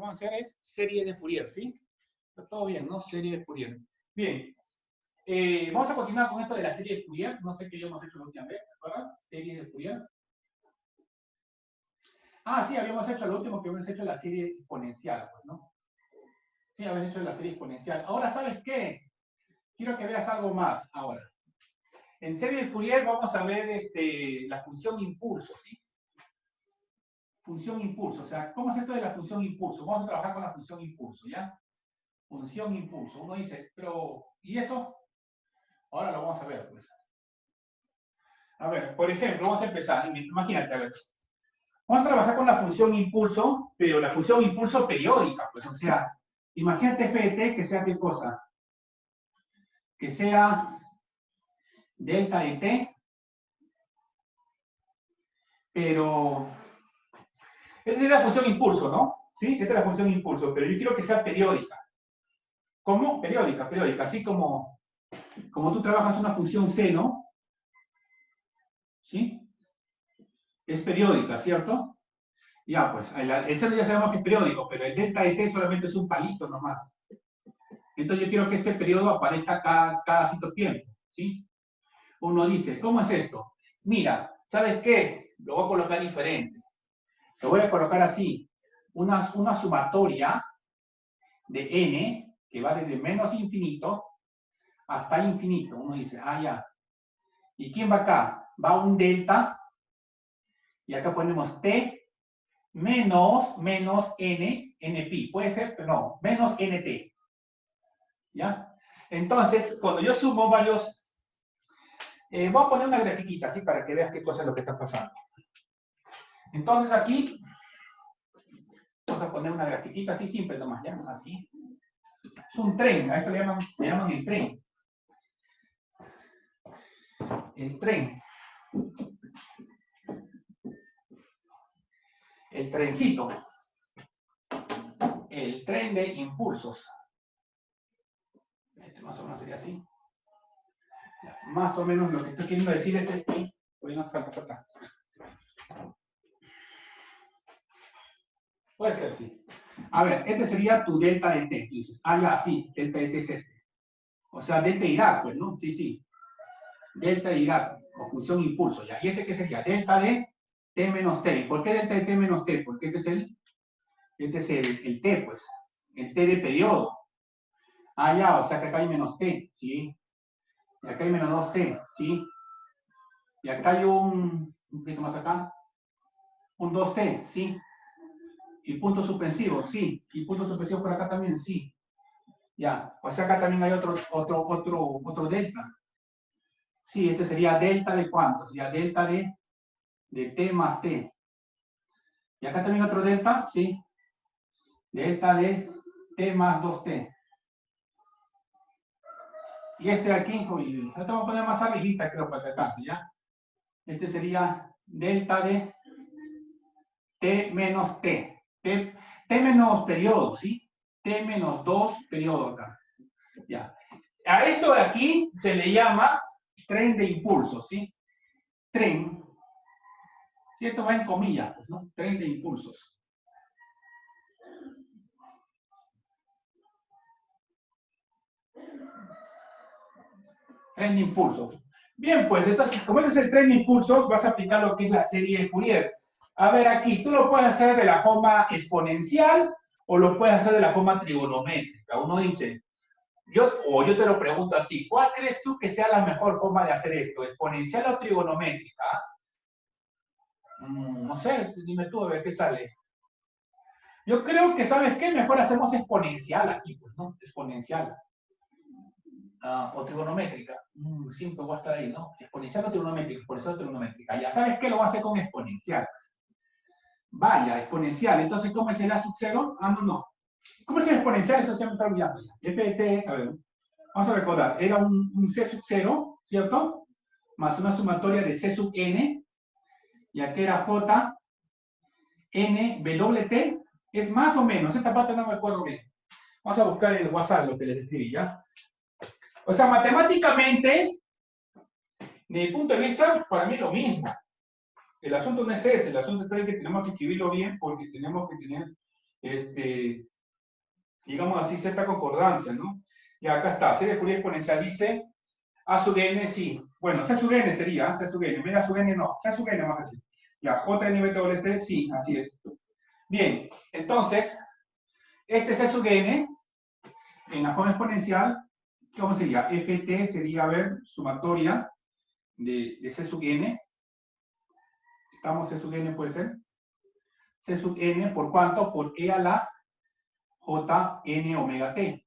vamos a hacer es serie de Fourier, ¿sí? Está todo bien, ¿no? Serie de Fourier. Bien. Vamos a continuar con esto de la serie de Fourier. No sé qué ya hemos hecho la última vez, ¿te acuerdas? Serie de Fourier. Ah, sí, habíamos hecho lo último que habíamos hecho la serie exponencial, pues, ¿no? Sí, habíamos hecho la serie exponencial. Ahora, ¿sabes qué? Quiero que veas algo más ahora. En serie de Fourier vamos a ver la función impulso, ¿sí? Función impulso, o sea, ¿cómo es esto de la función impulso? Vamos a trabajar con la función impulso, ¿ya? Función impulso. Uno dice, pero, ¿y eso? Ahora lo vamos a ver, pues. A ver, por ejemplo, vamos a empezar. Imagínate, a ver. Vamos a trabajar con la función impulso, pero la función impulso periódica, pues, o sea, imagínate f de t que sea qué cosa. Que sea delta de t, pero esta es la función impulso, ¿no? ¿Sí? Esta es la función impulso, pero yo quiero que sea periódica. ¿Cómo? Periódica, periódica. Así como tú trabajas una función seno, ¿sí? Es periódica, ¿cierto? Ya, pues, el seno ya sabemos que es periódico, pero el delta de t solamente es un palito nomás. Entonces yo quiero que este periodo aparezca cada cierto tiempo, ¿sí? Uno dice, ¿cómo es esto? Mira, ¿sabes qué? Lo voy a colocar diferente. Lo voy a colocar así. Una sumatoria de n que va desde menos infinito hasta infinito. Uno dice, ah, ya. ¿Y quién va acá? Va un delta, y acá ponemos t menos npi. Puede ser, pero no, menos nt. ¿Ya? Entonces, cuando yo sumo varios... voy a poner una grafiquita, así, para que veas qué cosa es lo que está pasando. Entonces, aquí... Vamos a poner una grafiquita así simple nomás, ¿ya? Aquí. Es un tren, a esto le llaman el tren. El tren. El trencito. El tren de impulsos. Este más o menos sería así. Ya, más o menos lo que estoy queriendo decir es que... Oye, no falta. Puede ser, sí. A ver, este sería tu delta de t. Dices, ah, ya, sí, delta de t es este. O sea, delta Dirac, pues, ¿no? Sí, sí. Delta Dirac, o función impulso, ya. ¿Y este qué sería? Delta de t menos t. ¿Y por qué delta de t menos t? Porque este es el t, pues. El t de periodo. Ah, ya, o sea que acá hay menos t, ¿sí? Y acá hay menos 2t, ¿sí? Y acá hay un poquito más acá, un 2t, ¿sí? Y puntos suspensivos, sí. Y puntos suspensivos por acá también, sí. Ya, o sea acá también hay otro delta. Sí, este sería delta de ¿cuánto? Sería delta de t más t. Y acá también otro delta, sí. Delta de t más 2t. Y este de aquí, uy, esto vamos a poner más arribita, creo, para que alcance, ¿ya? Este sería delta de t menos t. T menos periodo, ¿sí? T menos 2 periodo acá. Ya. A esto de aquí se le llama tren de impulso, ¿sí? Tren. Si esto va en comillas, pues, ¿no? Tren de impulsos. Tren de impulsos. Bien, pues entonces, como este es el tren de impulsos, vas a aplicar lo que es la serie de Fourier. A ver, aquí, tú lo puedes hacer de la forma exponencial o lo puedes hacer de la forma trigonométrica. Uno dice, yo te lo pregunto a ti, ¿cuál crees tú que sea la mejor forma de hacer esto? ¿Exponencial o trigonométrica? No sé, dime tú a ver qué sale. Yo creo que, ¿sabes qué? Mejor hacemos exponencial aquí, pues, ¿no? Exponencial. O trigonométrica. Siempre voy a estar ahí, ¿no? Exponencial o trigonométrica, exponencial o trigonométrica. Ya, ¿sabes qué? Lo voy a hacer con exponencial. Vaya, exponencial. Entonces, ¿cómo es el A sub 0? Ah, no. ¿Cómo es el exponencial? Eso se me está olvidando ya. F de t es, a ver, vamos a recordar, era un C sub 0, ¿cierto? Más una sumatoria de C sub n, y aquí era J, N, WT, es más o menos, esta parte no me acuerdo bien. Vamos a buscar en el WhatsApp lo que les escribí, ¿ya? O sea, matemáticamente, desde mi punto de vista, para mí es lo mismo. El asunto no es ese, el asunto es que tenemos que escribirlo bien porque tenemos que tener digamos así, cierta concordancia, ¿no? Y acá está, serie de Fourier exponencial dice A sub n, sí. Bueno, C sub n sería, C sub n, omega sub n no, C sub n más así. Ya, J n beta doble T, sí, así es. Bien, entonces, este C sub n, en la forma exponencial, ¿cómo sería? Ft sería, a ver, sumatoria de C sub n. ¿Estamos? C sub n puede ser. C sub n, ¿por cuánto? Por E a la J n omega T.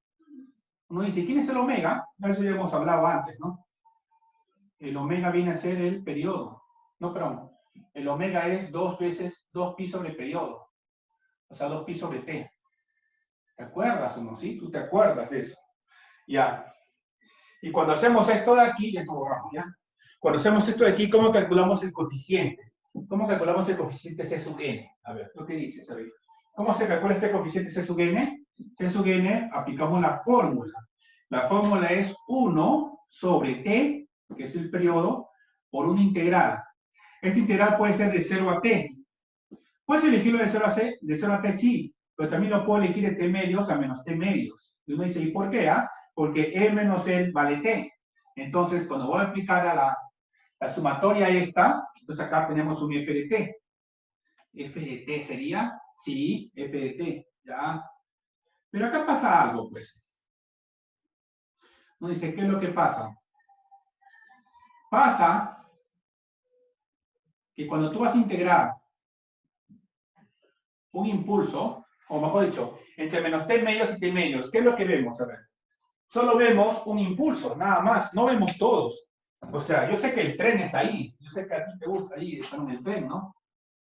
Uno dice, ¿quién es el omega? Eso ya hemos hablado antes, ¿no? El omega viene a ser el periodo. No, perdón. El omega es 2 veces 2pi sobre el periodo. O sea, 2pi sobre T. ¿Te acuerdas o no? ¿Sí? Tú te acuerdas de eso. Ya. Y cuando hacemos esto de aquí, ya todo borramos, ¿ya? Cuando hacemos esto de aquí, ¿cómo calculamos el coeficiente? ¿Cómo calculamos el coeficiente C sub n? A ver, ¿tú qué dices, David? ¿Cómo se calcula este coeficiente C sub n? C sub n, aplicamos la fórmula. La fórmula es 1 sobre T, que es el periodo, por una integral. Esta integral puede ser de 0 a T. ¿Puedes elegirlo de 0 a C? De 0 a T, sí, pero también lo puedo elegir de T medios a menos T medios. Y uno dice, ¿y por qué? Porque E menos L vale T. Entonces, cuando voy a aplicar a la sumatoria esta, entonces acá tenemos un f de T. ¿F de T sería? Sí, F de T, ya. Pero acá pasa algo, pues. Uno dice, ¿qué es lo que pasa? Pasa que cuando tú vas a integrar un impulso, o mejor dicho, entre menos T medios y T medios, ¿qué es lo que vemos? A ver, solo vemos un impulso, nada más, no vemos todos. O sea, yo sé que el tren está ahí, yo sé que a ti te gusta ahí estar en el tren, ¿no?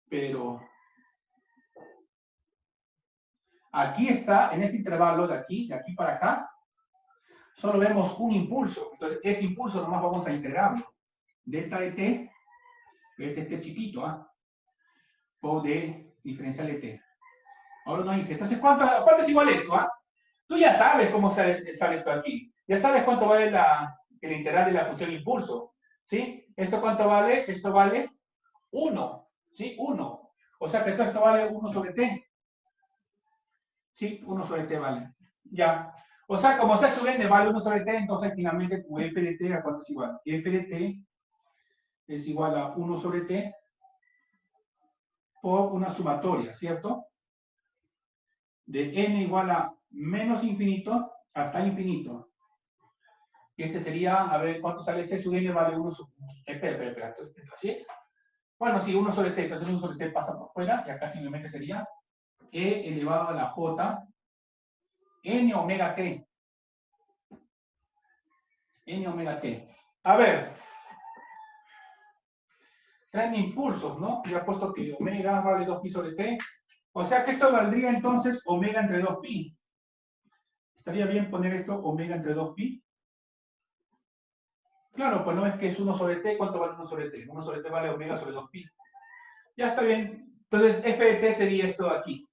Pero aquí está, en este intervalo de aquí para acá, solo vemos un impulso. Entonces, ese impulso nomás vamos a integrarlo. Delta de T, este chiquito, o de diferencial de T. Ahora uno dice, entonces, ¿cuánto es igual esto? Tú ya sabes cómo sale esto aquí. Ya sabes cuánto vale el integral de la función impulso. ¿Sí? ¿Esto cuánto vale? Esto vale 1. ¿Sí? 1. O sea que todo esto vale 1 sobre T. Sí, 1 sobre T vale. Ya. O sea, como C sub n vale 1 sobre T, entonces finalmente tu F de T, ¿a cuánto es igual? F de T es igual a 1 sobre T por una sumatoria, ¿cierto? De n igual a menos infinito hasta infinito. Y este sería, a ver, ¿cuánto sale C sub n? Vale 1 sobre... Espera, ¿así es? Bueno, sí, 1 sobre T, entonces 1 sobre T pasa por fuera, y acá simplemente sería E elevado a la J n omega T. N omega T. A ver, traen impulsos, ¿no? Ya he puesto que omega vale 2pi sobre T. O sea que esto valdría entonces omega entre 2pi. ¿Estaría bien poner esto omega entre 2pi? Claro, pues no es que es 1 sobre T. ¿Cuánto vale 1 sobre T? 1 sobre T vale omega sobre 2pi. Ya está bien. Entonces, f de T sería esto de aquí.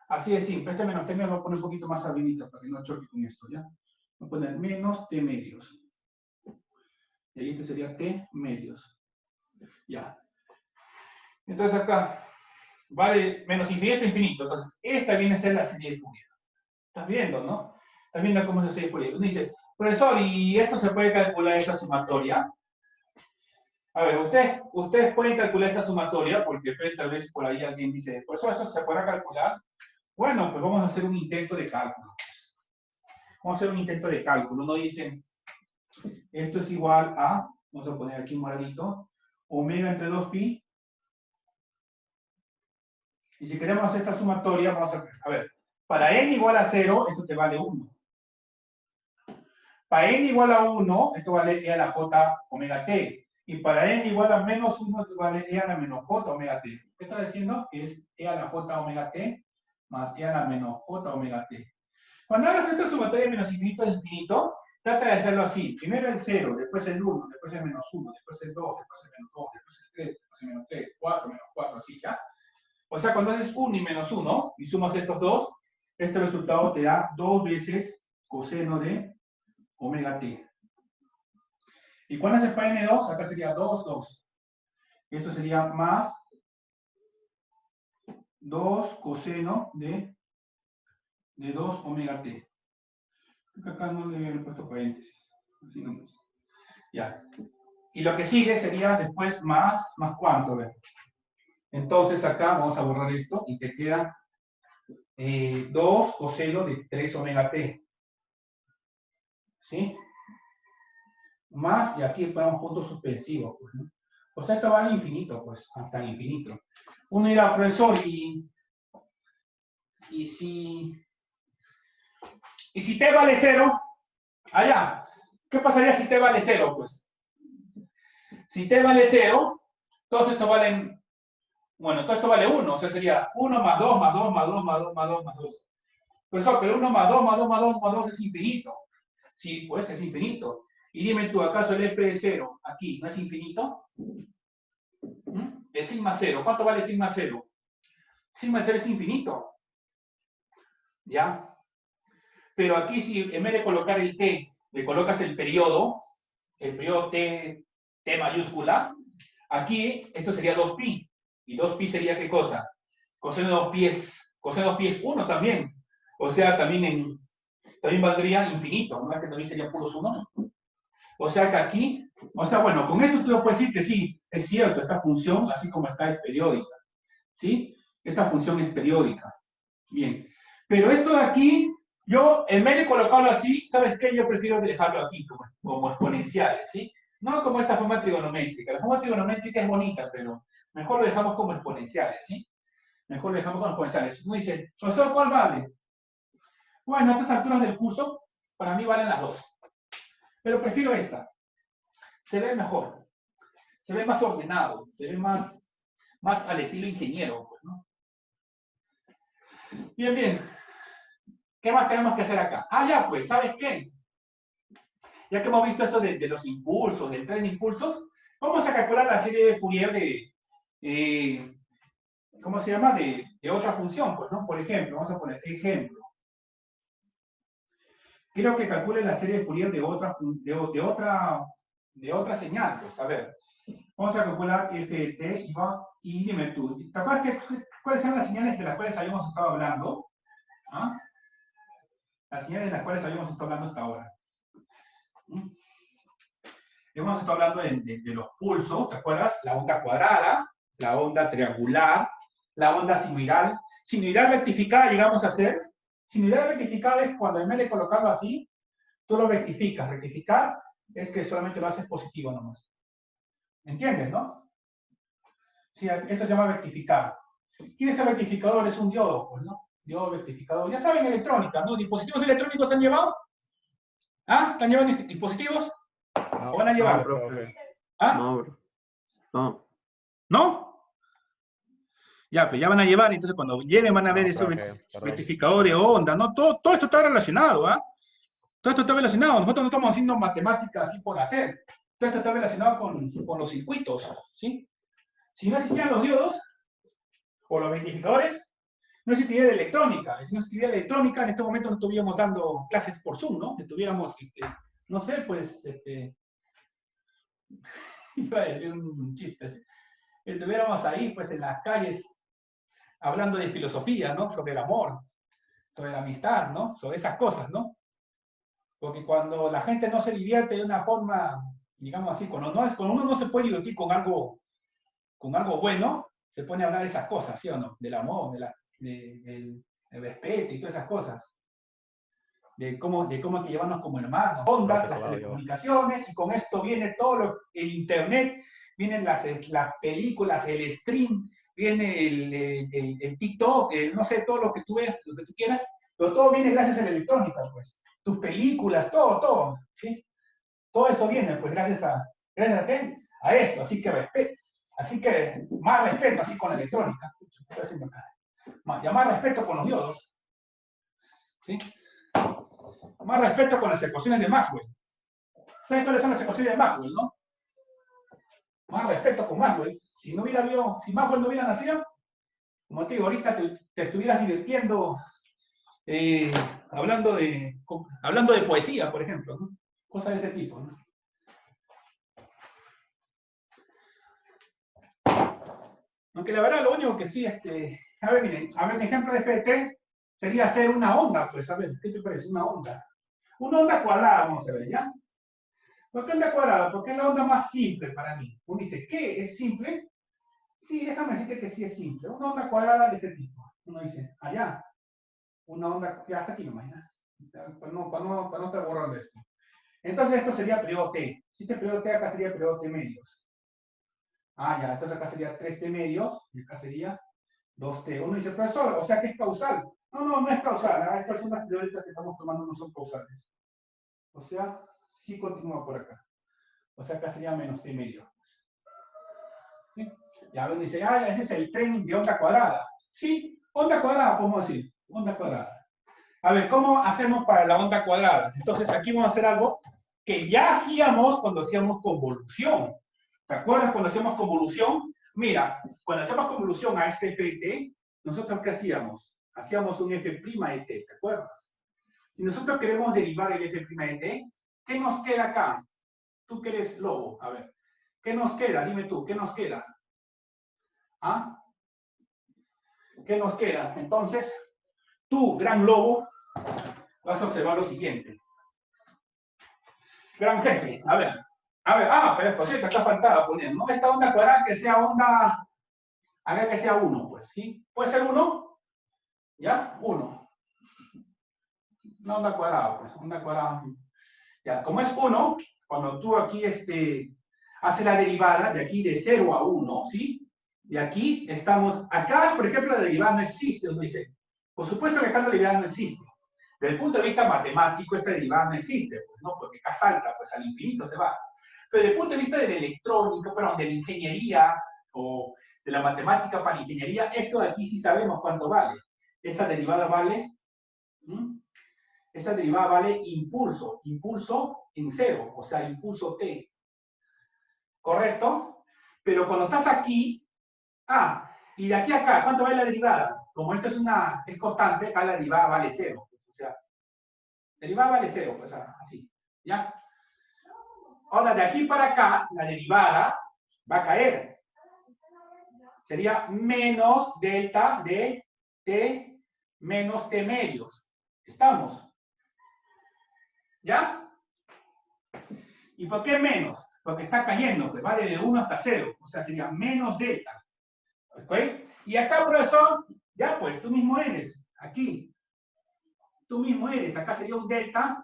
Así de simple. Este menos T medios lo voy a poner un poquito más arribita para que no choque con esto, ¿ya? Voy a poner menos T medios. Y ahí este sería T medios. Ya. Entonces acá vale menos infinito a infinito. Entonces, esta viene a ser la serie de Fourier. ¿Estás viendo, no? ¿Estás viendo cómo es la serie de Fourier? Uno dice, profesor, ¿y esto se puede calcular esta sumatoria? A ver, ustedes pueden calcular esta sumatoria, porque tal vez por ahí alguien dice, por eso se podrá calcular. Bueno, pues vamos a hacer un intento de cálculo. Vamos a hacer un intento de cálculo. Uno dice, esto es igual a, vamos a poner aquí un moradito, omega entre 2pi. Y si queremos hacer esta sumatoria, vamos a ver, para n igual a 0, esto te vale 1. Para n igual a 1, esto vale e a la j omega t. Y para n igual a menos 1, esto vale e a la menos j omega t. ¿Qué está diciendo? Que es e a la j omega t más e a la menos j omega t. Cuando hagas esta sumatoria de menos infinito a infinito, trata de hacerlo así. Primero el 0, después el 1, después el menos 1, después el 2, después el menos 2, después el 3, después el menos 3, 4, menos 4, así ya. O sea, cuando haces 1 y menos 1 y sumas estos dos, este resultado te da 2 veces coseno de omega t. ¿Y cuándo haces para n2? Acá sería 2, 2. Esto sería más 2 coseno de 2 omega t. Creo que acá no le he puesto paréntesis. Así nomás. Ya. Y lo que sigue sería después más cuánto, ¿ves? Entonces acá vamos a borrar esto y te queda 2 coseno de 3 omega t. ¿Sí? Más, y aquí ponemos puntos suspensivos, pues, ¿no? O sea, esto vale infinito, pues, hasta el infinito. Uno dirá, profesor, y si t vale 0, allá, ¿qué pasaría si t vale 0? Pues, si t vale 0, todos estos valen, bueno, todo esto vale 1, o sea, sería 1 más 2 más 2 más 2 más 2 más 2 más 2. Profesor, pero 1 más 2 más 2 más 2 más 2 es infinito. Sí, pues es infinito. Y dime tú, ¿acaso el f de 0 aquí no es infinito? El sigma 0, ¿cuánto vale sigma 0? Sigma 0 es infinito. ¿Ya? Pero aquí si en vez de colocar el t, le colocas el periodo t mayúscula, aquí esto sería 2pi. ¿Y 2pi sería qué cosa? Coseno de 2pi es 1 también. O sea, también valdría infinito, ¿no? Es que también serían puros unos. O sea que aquí, o sea, bueno, con esto tú puedes decir que sí, es cierto, esta función, así como está, es periódica. ¿Sí? Esta función es periódica. Bien. Pero esto de aquí, yo, en vez de colocarlo así, ¿sabes qué? Yo prefiero dejarlo aquí como exponenciales, ¿sí? No como esta forma trigonométrica. La forma trigonométrica es bonita, pero mejor lo dejamos como exponenciales, ¿sí? Mejor lo dejamos como exponenciales. Uno dice, profesor, ¿cuál vale? Bueno, a estas alturas del curso, para mí valen las dos. Pero prefiero esta. Se ve mejor. Se ve más ordenado. Se ve más al estilo ingeniero, pues, ¿no? Bien, bien. ¿Qué más tenemos que hacer acá? Ah, ya, pues, ¿sabes qué? Ya que hemos visto esto de los impulsos, del tren de impulsos, vamos a calcular la serie de Fourier ¿cómo se llama? De otra función, pues, ¿no? Por ejemplo, vamos a poner ejemplo. Quiero que calcule la serie de Fourier de otra señal, pues, a ver. Vamos a calcular f de t y dime tú, ¿te acuerdas cuáles son las señales de las cuales habíamos estado hablando? ¿Ah? Las señales de las cuales habíamos estado hablando hasta ahora. Hemos estado hablando de los pulsos, ¿te acuerdas? La onda cuadrada, la onda triangular, la onda sinusoidal. Sinusoidal rectificada llegamos a hacer. Sinusoidal rectificada es cuando en vez de colocarlo así, tú lo rectificas. Rectificar es que solamente lo haces positivo nomás. ¿Entiendes, no? Sí, esto se llama rectificar. ¿Quién es el rectificador? Es un diodo, pues, ¿no? Diodo rectificador. Ya saben, electrónica, ¿no? ¿Dispositivos electrónicos han llevado? ¿Ah? ¿Están llevando dispositivos? No, ¿O van a llevar? no, profe. ¿Ah? No, bro. No. ¿No? Ya, pues ya van a llevar, entonces cuando lleguen van a ver No, esos profe, perdón. rectificadores, onda, ¿no? Todo esto está relacionado, ¿ah? Todo esto está relacionado. Nosotros no estamos haciendo matemáticas así por hacer. Todo esto está relacionado con los circuitos, ¿sí? Si no existían los diodos o los rectificadores, no existiría la electrónica. Si no existiría la electrónica, en este momento no estuviéramos dando clases por Zoom, ¿no? Estuviéramos, no sé, pues, iba a decir un chiste. Estuviéramos ahí, pues, en las calles, hablando de filosofía, ¿no? Sobre el amor, sobre la amistad, ¿no? Sobre esas cosas, ¿no? Porque cuando la gente no se divierte de una forma, digamos así, cuando uno no se puede divertir con algo bueno, se pone a hablar de esas cosas, ¿sí o no? Del amor, del respeto y todas esas cosas. De cómo hay que llevarnos como hermanos, ondas, las telecomunicaciones, y con esto viene el internet, vienen las películas, el stream, viene el TikTok, no sé, todo lo que tú veas, lo que tú quieras, pero todo viene gracias a la electrónica, pues. Tus películas, todo, ¿sí? Todo eso viene, pues, gracias a qué? A esto, así que más respeto así con la electrónica, ya más respeto con los diodos, ¿sí? Más respeto con las ecuaciones de Maxwell. ¿Saben cuáles son las ecuaciones de Maxwell, no? Más respeto con Maxwell. Si Maxwell no hubiera nacido, como te digo, ahorita te estuvieras divirtiendo hablando de poesía, por ejemplo, ¿no? Cosas de ese tipo, ¿no? Aunque la verdad, lo único que sí, A ver, miren, a ver, un ejemplo de f de t sería hacer una onda, pues, a ver, ¿qué te parece? Una onda. Una onda cuadrada, vamos a ver, ¿ya? ¿Por qué onda cuadrada? Porque es la onda más simple para mí. Uno dice, ¿qué? ¿Es simple? Sí, déjame decirte que sí es simple. Una onda cuadrada de este tipo. Uno dice, allá, una onda, ya hasta aquí nomás, ¿ya? Para no estar borrando esto. Entonces esto sería periodo t. Si este periodo t, acá sería periodo t medios. Ah, ya, entonces acá sería 3t medios, y acá sería 2t. Uno dice, profesor, o sea que es causal. No es causal. Estas son las periódicas que estamos tomando, no son causales. O sea, sí continúa por acá. O sea, acá sería menos t medio. ¿Sí? Ya uno dice, ah, ese es el tren de onda cuadrada. Sí, onda cuadrada, podemos decir. Onda cuadrada. A ver, ¿cómo hacemos para la onda cuadrada? Entonces, aquí vamos a hacer algo que ya hacíamos cuando hacíamos convolución. ¿Te acuerdas cuando hacíamos convolución? Mira, cuando hacemos convolución a este f de t, ¿nosotros qué hacíamos? Hacíamos un f' de t, ¿te acuerdas? Si nosotros queremos derivar el f' de t, ¿qué nos queda acá? Tú que eres lobo, a ver. ¿Qué nos queda? Dime tú, ¿qué nos queda? ¿Ah? ¿Qué nos queda? Entonces, tú, gran lobo, vas a observar lo siguiente. Gran jefe, a ver, pero José, acá faltaba poner, ¿no? Esta onda cuadrada que sea onda, haga que sea 1, pues, ¿sí? ¿Puede ser 1? ¿Ya? 1. Una onda cuadrada, pues, onda cuadrada. Ya, como es 1, cuando tú aquí haces la derivada de aquí de 0 a 1, ¿sí? Y aquí estamos, acá, por ejemplo, la derivada no existe, uno dice, por supuesto que acá la derivada no existe. Desde el punto de vista matemático, esta derivada no existe, pues, ¿no? Porque acá salta, pues al infinito se va. Pero desde el punto de vista de la electrónica, perdón, de la ingeniería o de la matemática para ingeniería, esto de aquí sí sabemos cuánto vale. Esa derivada vale, esa derivada vale impulso en 0, o sea, impulso t. ¿Correcto? Pero cuando estás aquí, y de aquí a acá, ¿cuánto vale la derivada? Como esto es constante, acá la derivada vale 0. O sea, derivada vale 0, pues así, ¿ya? Ahora, de aquí para acá, la derivada va a caer. Sería menos delta de t menos t medios. ¿Estamos? ¿Ya? ¿Y por qué menos? Porque está cayendo, pues va desde 1 hasta 0. O sea, sería menos delta. ¿Ok? Y acá, profesor, ya pues, tú mismo eres. Aquí. Tú mismo eres. Acá sería un delta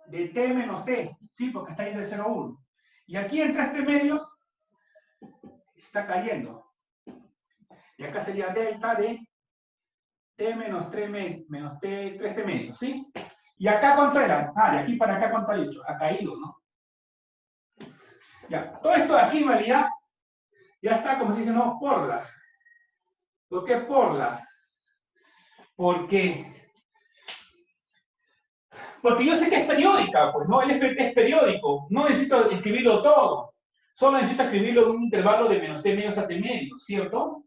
de t menos t. ¿Sí? Porque está yendo de 0 a 1. Y aquí entre este medios está cayendo. Y acá sería delta de t menos 3 3t medios, ¿sí? ¿Y acá cuánto era? De aquí para acá cuánto ha dicho. Ha caído, ¿no? Ya, todo esto de aquí en realidad ya está, como se dice, no, por las. ¿Por qué por las? Porque yo sé que es periódica, pues, ¿no? El FT es periódico. No necesito escribirlo todo. Solo necesito escribirlo en un intervalo de menos t medios a t medios, ¿cierto?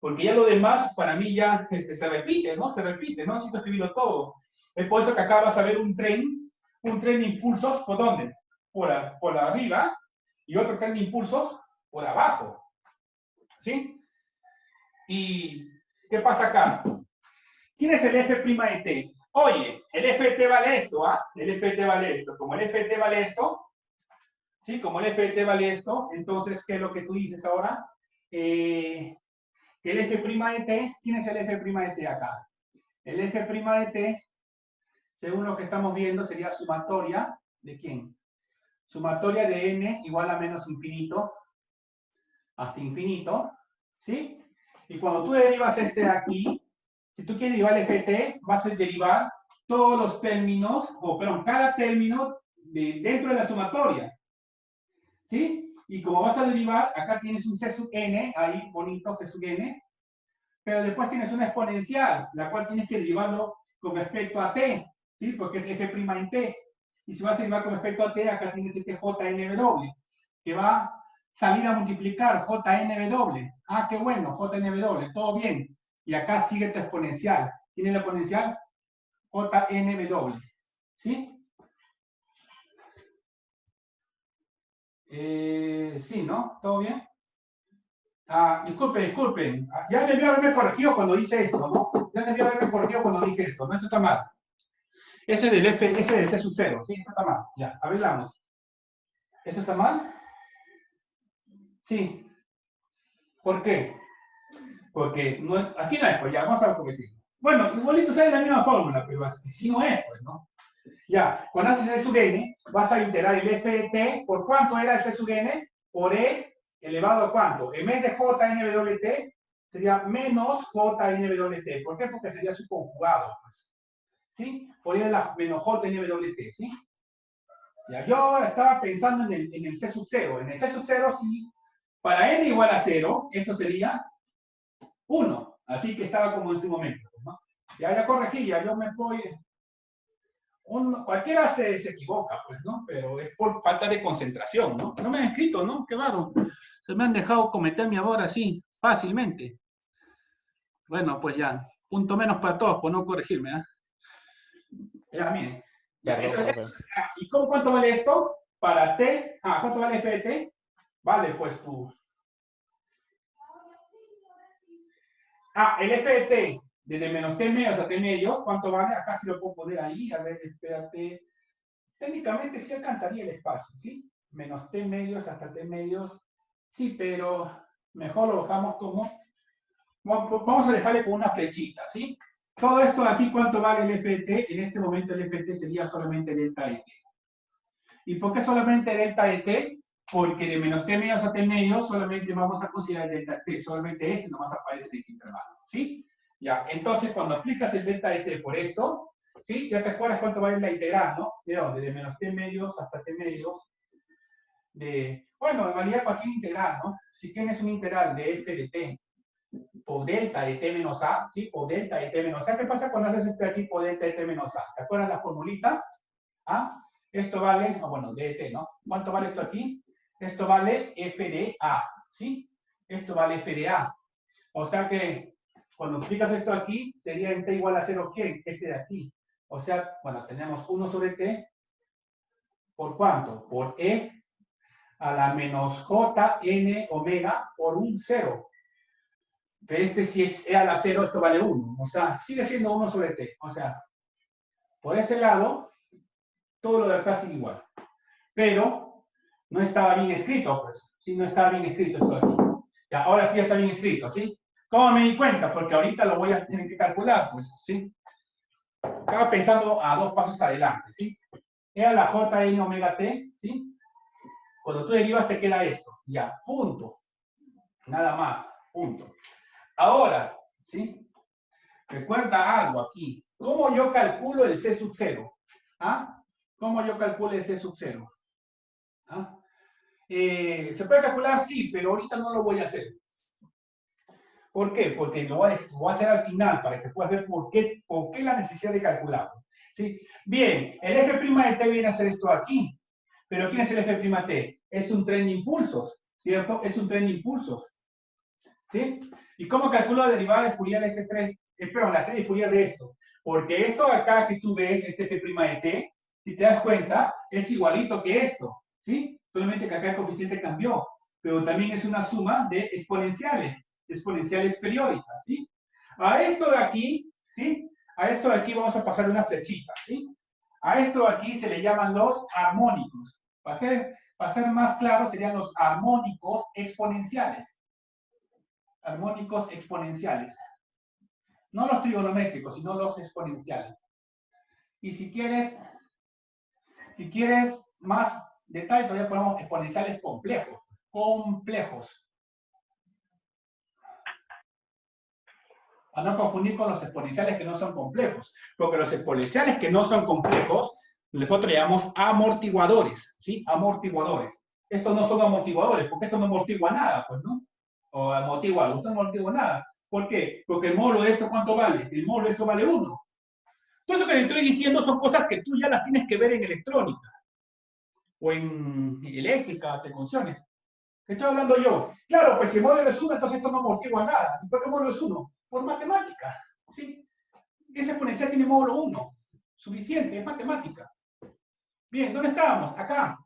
Porque ya lo demás, para mí, ya se repite, ¿no? Se repite, no necesito escribirlo todo. Es por eso que acá vas a ver un tren de impulsos, ¿por dónde? Por arriba, y otro tren de impulsos por abajo. ¿Sí? ¿Y qué pasa acá? ¿Quién es el F' de t? Oye, el FT vale esto, ¿ah? El FT vale esto. Como el FT vale esto, ¿sí? Como el FT vale esto, entonces, ¿qué es lo que tú dices ahora? El F' de t, ¿quién es el F' de t acá? El F' de t, según lo que estamos viendo, sería sumatoria ¿de quién? Sumatoria de n igual a menos infinito hasta infinito, ¿sí? Y cuando tú derivas este de aquí, si tú quieres derivar el ft, vas a derivar todos los términos, cada término dentro de la sumatoria, ¿sí? Y como vas a derivar, acá tienes un c sub n, ahí bonito c sub n, pero después tienes una exponencial, la cual tienes que derivarlo con respecto a t, ¿sí? Porque es f' en t. Y si vas a derivar con respecto a t, acá tienes este jnw, que va a salir a multiplicar jnw. Qué bueno, jnw, todo bien. Y acá sigue tu exponencial. ¿Tiene la exponencial? jnw. ¿Sí? Sí, ¿no? ¿Todo bien? Disculpen. Ya debió haberme corregido cuando hice esto, ¿no? Ya debió haberme corregido cuando dije esto, ¿no? Esto está mal. Ese del C sub 0, ¿sí? Esto está mal. Ya, arreglamos. ¿Esto está mal? Sí. ¿Por qué? Porque no es, así no es, pues ya, vamos a corregir. Bueno, igualito sale la misma fórmula, pero así no es, pues, ¿no? Ya, cuando haces C sub n, vas a integrar el f de t, ¿por cuánto era el C sub n? Por e elevado a cuánto. En vez de jnwt, sería menos jnwt. ¿Por qué? Porque sería su conjugado, pues. ¿Sí? Por ahí la menos jnwt, ¿sí? Ya, yo estaba pensando en el C sub 0. En el C sub 0, sí, para n igual a 0, esto sería 1. Así que estaba como en su momento, ¿no? Ya corregí, ya yo me voy. Cualquiera se equivoca, pues, ¿no? Pero es por falta de concentración, ¿no? No me han escrito, ¿no? Qué raro. Se me han dejado cometer mi error así, fácilmente. Bueno, pues ya. Punto menos para todos por no corregirme, ¿eh? Ya, miren. Ya, entonces, ¿y cuánto vale esto? Para t. ¿Cuánto vale f de t? Vale, pues tú. El f de t, desde menos t medios a t medios, ¿cuánto vale? Acá sí lo puedo poner ahí. A ver, espérate. Técnicamente sí alcanzaría el espacio, ¿sí? Menos t medios hasta t medios. Sí, pero mejor lo dejamos como... Vamos a dejarle con una flechita, ¿sí? Todo esto de aquí, ¿cuánto vale el f de t? En este momento el f de t sería solamente delta de t. ¿Y por qué solamente delta de t? Porque de menos t medios a t medios solamente vamos a considerar el delta de t. Solamente este nomás aparece en este intervalo, ¿sí? Ya, entonces cuando aplicas el delta de t por esto, ¿sí? Ya te acuerdas cuánto vale la integral, ¿no? ¿De dónde? De menos t medios hasta t medios. Bueno, en realidad cualquier integral, ¿no? Si tienes un integral de f de t por delta de t menos a, ¿sí? Por delta de t menos a. ¿Qué pasa cuando haces esto de aquí por delta de t menos a? ¿Te acuerdas la formulita? Esto vale, bueno, dt, ¿no? ¿Cuánto vale esto aquí? Esto vale f de a, ¿sí? Esto vale f de a. O sea que cuando aplicas esto aquí, sería en t igual a 0, ¿quién? Este de aquí. O sea, bueno, tenemos 1 sobre t, ¿por cuánto? Por e a la menos j n omega por un 0. Pero si es e a la 0, esto vale 1. O sea, sigue siendo 1 sobre t. O sea, por ese lado, todo lo de acá sigue igual. Pero no estaba bien escrito, pues. Sí, no estaba bien escrito esto de aquí. Ya, ahora sí está bien escrito, ¿sí? ¿Cómo me di cuenta? Porque ahorita lo voy a tener que calcular, pues, ¿sí? Estaba pensando a 2 pasos adelante, ¿sí? E a la j n omega t, ¿sí? Cuando tú derivas te queda esto. Ya, punto. Nada más, punto. Ahora, ¿sí? Recuerda algo aquí. ¿Cómo yo calculo el C sub 0? ¿Cómo yo calculo el C sub 0? ¿Se puede calcular? Sí, pero ahorita no lo voy a hacer. ¿Por qué? Porque lo voy a hacer al final para que puedas ver por qué la necesidad de calcularlo. ¿Sí? Bien, el f' de t viene a ser esto aquí. Pero ¿quién es el f' de t? Es un tren de impulsos, ¿cierto? Es un tren de impulsos. ¿Sí? ¿Y cómo calculo la derivada de Fourier de este 3? Espera, la serie de Fourier de esto. Porque esto de acá que tú ves, este f' de t, si te das cuenta, es igualito que esto. ¿Sí? Solamente que acá el coeficiente cambió. Pero también es una suma de exponenciales periódicas, ¿sí? A esto de aquí, ¿sí? A esto de aquí vamos a pasar una flechita, ¿sí? A esto de aquí se le llaman los armónicos. Para ser más claro, serían los armónicos exponenciales. Armónicos exponenciales. No los trigonométricos, sino los exponenciales. Y si quieres más detalle, todavía ponemos exponenciales complejos. A no confundir con los exponenciales que no son complejos, porque los exponenciales que no son complejos, nosotros le llamamos amortiguadores, ¿sí? Amortiguadores. Estos no son amortiguadores, porque esto no amortigua nada, pues, ¿no? O amortigua algo, esto no amortigua nada. ¿Por qué? Porque el módulo de esto, ¿cuánto vale? El módulo de esto vale 1. Todo eso que te estoy diciendo son cosas que tú ya las tienes que ver en electrónica, o en eléctrica, te funciones. ¿Qué estoy hablando yo? Claro, pues si el módulo es 1, entonces esto no amortigua nada. ¿Y por qué el módulo es 1? Por matemática, ¿sí? Ese exponencial tiene módulo 1. Suficiente, es matemática. Bien, ¿dónde estábamos? Acá.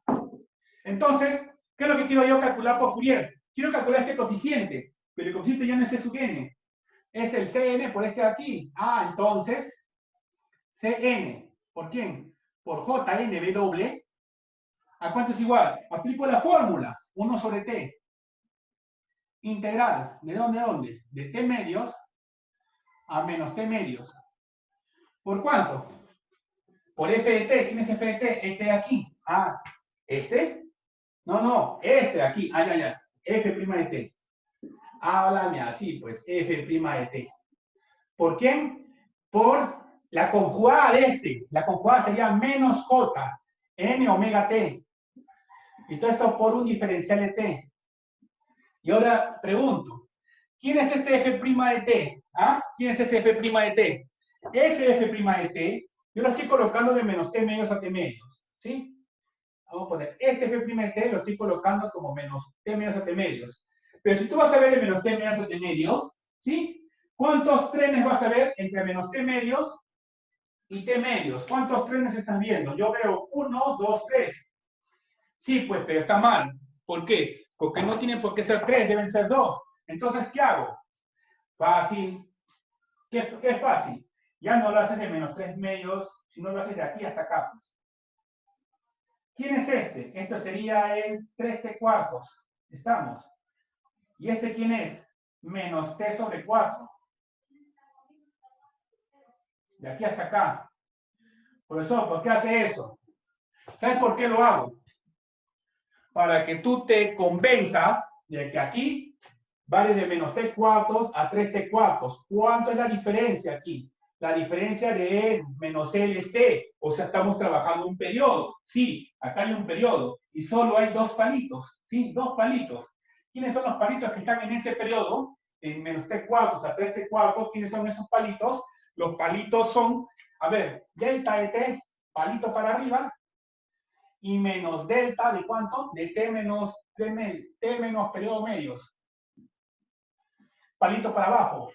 Entonces, ¿qué es lo que quiero yo calcular por Fourier? quiero calcular este coeficiente, pero el coeficiente ya no es C sub n, es el Cn por este de aquí. Ah, entonces, Cn, ¿por quién? Por Jnw, ¿a cuánto es igual? Aplico la fórmula, 1 sobre t. Integral, ¿de dónde a dónde? De t medios a menos t medios. ¿Por cuánto? Por f de t. ¿Quién es f de t? Este de aquí. Ah, ¿este? No, este de aquí. Ah, ya. F' de t. Háblame así, pues, f' de t. ¿Por quién? Por la conjugada de este. La conjugada sería menos j, n omega t. Y todo esto por un diferencial de t. Y ahora pregunto, ¿quién es este f' de t? ¿Ah? ¿Quién es ese f' de t? Ese f' de t, yo lo estoy colocando de menos t medios a t medios, ¿sí? Vamos a poner, este f' de t lo estoy colocando como menos t medios a t medios. Pero si tú vas a ver el menos t medios a t medios, ¿sí? ¿Cuántos trenes vas a ver entre menos t medios y t medios? ¿Cuántos trenes estás viendo? Yo veo 1, 2, 3. Sí, pues, pero está mal. ¿Por qué? Porque no tienen por qué ser 3, deben ser 2. Entonces, ¿qué hago? Fácil. ¿Qué es fácil? Ya no lo haces de menos 3 medios, sino lo haces de aquí hasta acá. Pues. ¿Quién es este? Esto sería el 3t cuartos. ¿Estamos? ¿Y este quién es? Menos t sobre 4. De aquí hasta acá. Profesor, ¿por qué hace eso? ¿Sabes por qué lo hago? Para que tú te convenzas de que aquí vale de menos t cuartos a 3t cuartos. ¿Cuánto es la diferencia aquí? La diferencia de menos L es t. O sea, estamos trabajando un periodo. Sí, acá hay un periodo. Y solo hay 2 palitos. ¿Sí? 2 palitos. ¿Quiénes son los palitos que están en ese periodo? En menos t cuartos a 3t cuartos. ¿Quiénes son esos palitos? Los palitos son, a ver, delta de t, palito para arriba, y menos delta de ¿cuánto? De t menos periodo medios. Palito para abajo.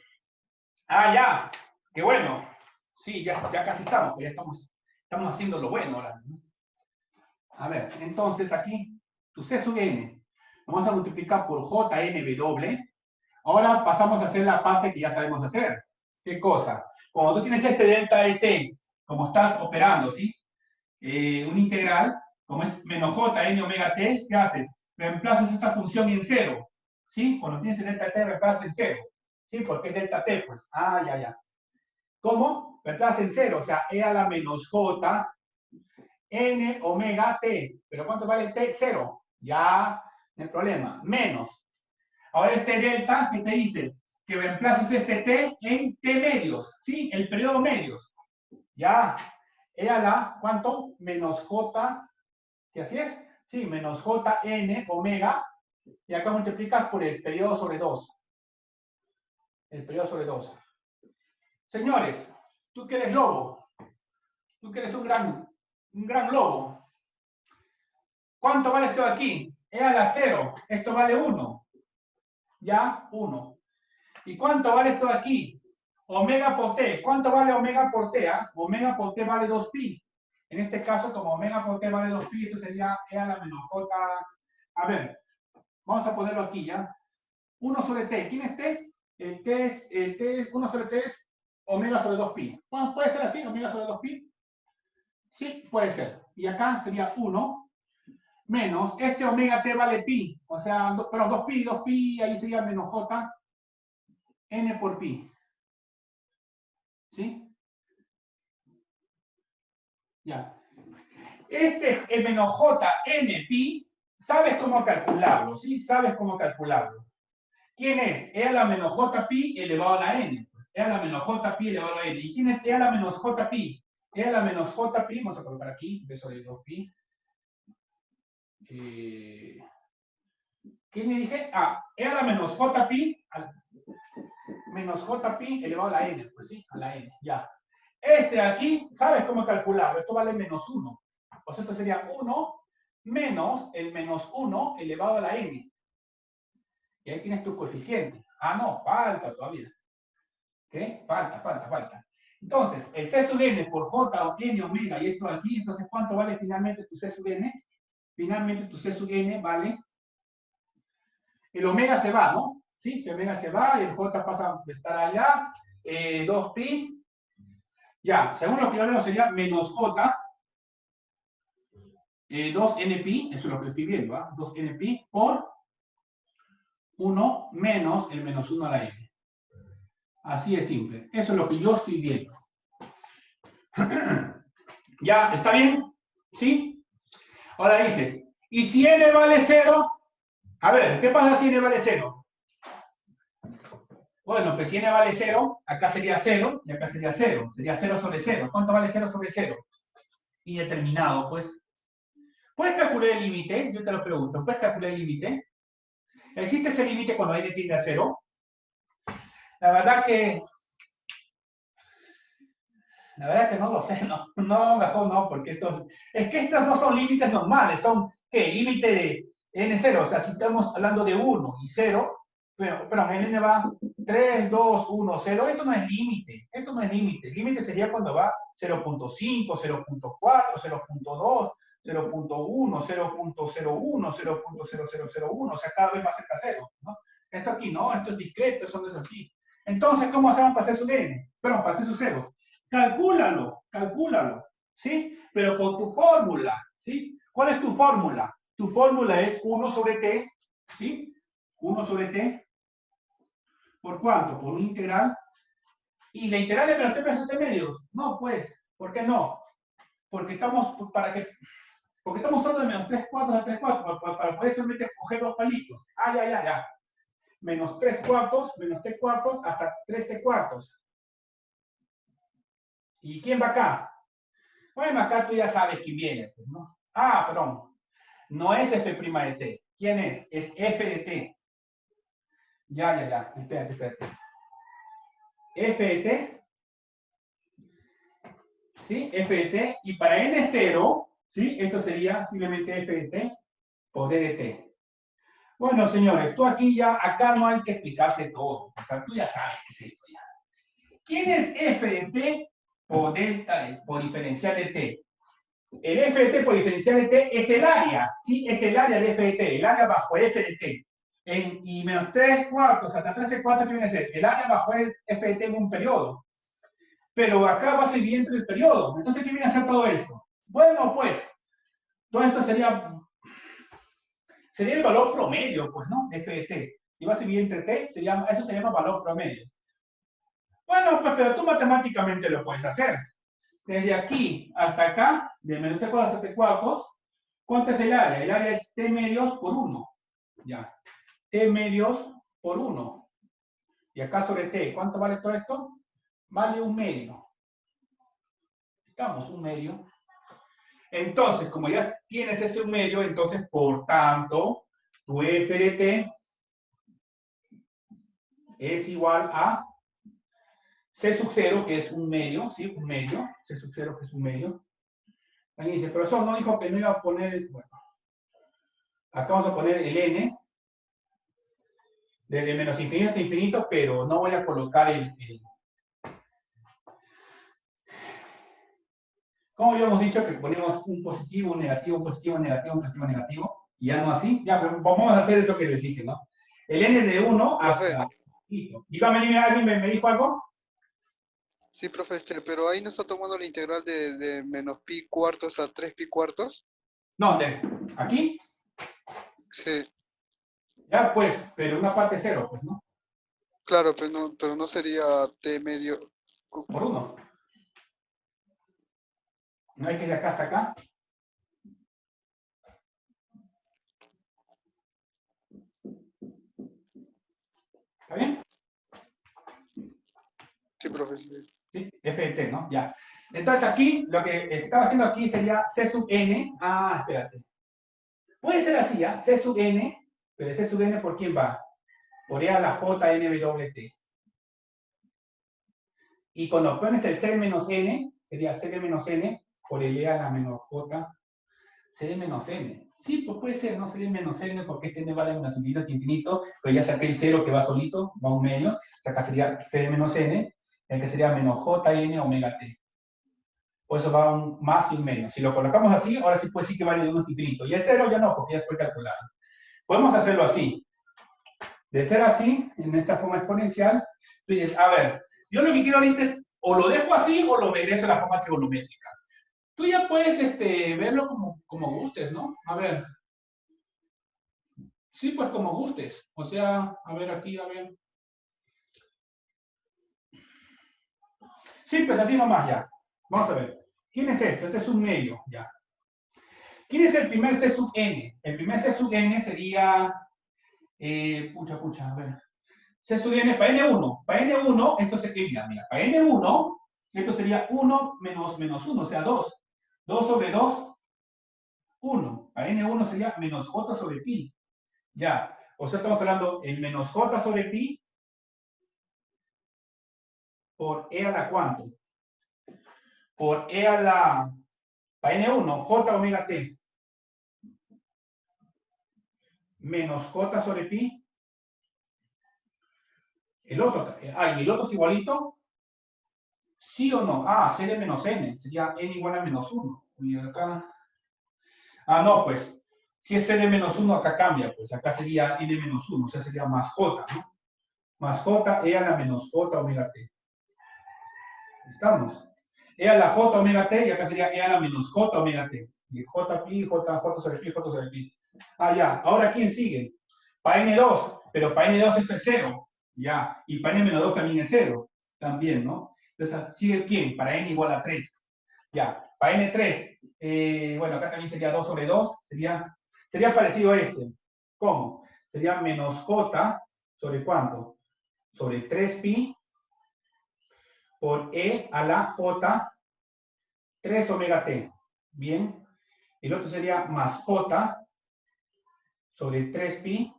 Ah, ya. Qué bueno. Sí, ya casi estamos. Ya estamos haciendo lo bueno ahora. A ver, entonces aquí, tu C sub n, lo vamos a multiplicar por JNW. Ahora pasamos a hacer la parte que ya sabemos hacer. ¿Qué cosa? Cuando tú tienes este delta de t, como estás operando, ¿sí? Un integral, como es menos j n omega t, ¿qué haces? Reemplazas esta función en 0. ¿Sí? Cuando tienes el delta t, reemplazas en 0. ¿Sí? Porque es delta t, pues. Ah, ya. ¿Cómo? Reemplazas en 0. O sea, e a la menos j n omega t. ¿Pero cuánto vale el t? 0. Ya, no hay problema. Menos. Ahora este delta, ¿qué te dice? Que reemplaces este t en t medios. ¿Sí? El periodo medios. Ya. E a la, ¿cuánto? Menos j, ¿qué así es? Sí, menos jn omega, y acá multiplicas por el periodo sobre 2. El periodo sobre 2. Señores, tú que eres lobo, tú que eres un gran lobo, ¿cuánto vale esto de aquí? E a la 0, esto vale 1. Ya, 1. ¿Y cuánto vale esto de aquí? Omega por t. ¿Cuánto vale omega por t? Omega por t vale 2pi. En este caso, como omega por t vale 2pi, esto sería e a la menos j. A ver, vamos a ponerlo aquí ya. 1 sobre t. ¿Quién es t? El t es 1 sobre t es omega sobre 2pi. Bueno, ¿puede ser así? Omega sobre 2pi. Sí, puede ser. Y acá sería 1 menos, este omega t vale pi. O sea, perdón, 2pi, ahí sería menos j n por pi. ¿Sí? Ya. Este menos j n pi, ¿sabes cómo calcularlo? ¿Sí? ¿Sabes cómo calcularlo? ¿Quién es? E a la menos j pi elevado a la n. Pues, e a la menos j pi elevado a la n. ¿Y quién es e a la menos j pi? E a la menos j pi, vamos a colocar aquí, b sobre 2pi. ¿Qué le dije? E a la menos j pi, menos j pi elevado a la n. Pues sí, a la n, ya. Este aquí, ¿sabes cómo calcularlo? Esto vale menos 1. Pues esto sería 1 menos el menos 1 elevado a la n. Y ahí tienes tu coeficiente. Ah, no, falta todavía. ¿Qué? Falta. Entonces, el C sub n por j o n omega y esto aquí, entonces, ¿cuánto vale finalmente tu C sub n? Finalmente tu C sub n vale el omega se va, ¿no? ¿Sí? Si omega se va y el j pasa a estar allá, 2pi, ya, según lo que yo leo sería menos j, 2npi, eso es lo que estoy viendo, ¿ah? 2npi por 1 menos el menos 1 a la n. Así de simple. Eso es lo que yo estoy viendo. ¿Ya? ¿Está bien? ¿Sí? Ahora dices, ¿y si n vale 0? A ver, ¿qué pasa si n vale 0? Bueno, pues si n vale 0, acá sería 0 y acá sería 0. Sería 0 sobre 0. ¿Cuánto vale 0 sobre 0? Indeterminado, pues. ¿Puedes calcular el límite? Yo te lo pregunto. ¿Puedes calcular el límite? ¿Existe ese límite cuando n tiende a 0? La verdad que no lo sé, no, mejor no, porque es que estos no son límites normales, son, ¿qué? Límite de n0, o sea, si estamos hablando de 1 y 0, pero en n va 3, 2, 1, 0, esto no es límite, el límite sería cuando va 0.5, 0.4, 0.2, 0.1, 0.01, 0.0001, o sea, cada vez más cerca a 0, ¿no? Esto aquí no, esto es discreto, eso no es así. Entonces, ¿cómo hacemos para hacer su n? Perdón, para hacer su 0. Calcúlalo, ¿sí? Pero con tu fórmula, ¿sí? ¿Cuál es tu fórmula? Tu fórmula es 1 sobre t, ¿sí? 1 sobre t, ¿por cuánto? Por un integral. ¿Y la integral de menos t menos t medios? No, pues, ¿por qué no? Porque estamos, porque estamos usando de menos 3 cuartos a 3 cuartos, para poder solamente coger dos palitos. Ya. Menos 3 cuartos, menos t cuartos, hasta 3t cuartos. ¿Y quién va acá? Bueno, acá tú ya sabes quién viene, pues, ¿no? Ah, perdón. No es f' de t. ¿Quién es? Es f de t. Ya. Espérate. F de t. ¿Sí? F de t. Y para n0, ¿sí? Esto sería simplemente f de t por d de t. Bueno, señores, tú aquí ya, acá no hay que explicarte todo. O sea, tú ya sabes qué es esto ya. ¿Quién es f de t por delta, por diferencial de t? El f de t por diferencial de t es el área, ¿sí? Es el área de f de t, el área bajo f de t. Y menos 3 cuartos hasta 3t cuartos, ¿qué viene a ser? El área bajo f de t en un periodo. Pero acá va a seguir entre el periodo. Entonces, ¿qué viene a ser todo esto? Bueno, pues, todo esto sería el valor promedio, pues, ¿no? F de t. Y va a seguir entre t, eso se llama valor promedio. Bueno, pues, pero tú matemáticamente lo puedes hacer. Desde aquí hasta acá, de menos t cuartos hasta t cuartos, ¿cuánto es el área? El área es t medios por 1. Ya. T medios por 1. Y acá sobre t, ¿cuánto vale todo esto? Vale 1 medio. Estamos 1 medio. Entonces, como ya tienes ese 1 medio, entonces, por tanto, tu f de t es igual a c sub 0, que es 1 medio, ¿sí? 1 medio. C sub 0, que es 1 medio. Alguien dice, profesor, no dijo que no iba a poner, bueno, acá vamos a poner el n, desde menos infinito hasta infinito, pero no voy a colocar como habíamos dicho que ponemos un positivo, un negativo, un positivo, un negativo, un positivo, un negativo, y ya no así, ya, pero vamos a hacer eso que les dije, ¿no? El n de 1 hasta... Dígame, ¿alguien me dijo algo? Sí, profe, pero ahí no está tomando la integral de menos pi cuartos a 3 pi cuartos. ¿Dónde? ¿Aquí? Sí. Ya, pues, pero una parte 0, pues, ¿no? Claro, pero no sería t medio. Por 1. No hay que ir de acá hasta acá. ¿Está bien? Sí, profe. Sí, f de t, ¿no? Ya. Entonces aquí, lo que estaba haciendo aquí sería c sub n. Ah, espérate. Puede ser así, ¿ya? C sub n, pero C sub n, ¿por quién va? Por e a la j n w t. Y cuando pones el c menos n, sería c de menos n por el e a la menos j c de menos n. Sí, pues puede ser, ¿no? C de menos n, porque este n vale menos infinito que infinito, pero ya saqué el 0 que va solito, va 1 medio. Acá sería c de menos n, el que sería menos jn omega t. Por eso va un más y un menos. Si lo colocamos así, ahora sí puede decir que vale de 1 hasta infinito. Y el 0 ya no, porque ya fue calculado. Podemos hacerlo así. De ser así, en esta forma exponencial, tú dices, a ver, yo lo que quiero ahorita es, o lo dejo así, o lo regreso a la forma trigonométrica. Tú ya puedes verlo como gustes, ¿no? A ver. Sí, pues como gustes. O sea, a ver aquí, a ver. Sí, pues así nomás ya. Vamos a ver. ¿Quién es esto? Este es un medio, ya. ¿Quién es el primer C sub n? El primer C sub n sería... a ver. C sub n para n1. Para n1, esto sería, mira, para n1, esto sería 1 menos 1, o sea, 2. 2 sobre 2, 1. Para n1 sería menos j sobre pi. Ya. O sea, estamos hablando el menos j sobre pi por e a la cuánto. Por e a la... Para n1, j omega t. Menos j sobre pi. El otro, y el otro es igualito. ¿Sí o no? Ah, sería menos n. Sería n igual a menos 1. Y acá... no, pues. Si es n menos 1, acá cambia. Pues acá sería n menos 1. O sea, sería más j, ¿no? Más j, e a la menos j omega t. ¿Estamos? E a la j omega t, y acá sería e a la menos j omega t. Y j pi, j sobre pi, j sobre pi. Ya. Ahora, ¿quién sigue? Para n2. Pero para n2 esto es 0. Ya. Y para n-2 también es 0. También, ¿no? Entonces, ¿sigue quién? Para n igual a 3. Ya. Para n3, bueno, acá también sería 2 sobre 2. Sería parecido a este. ¿Cómo? Sería menos j sobre ¿cuánto? Sobre 3pi por e a la j 3 omega t. Bien. El otro sería más j sobre 3pi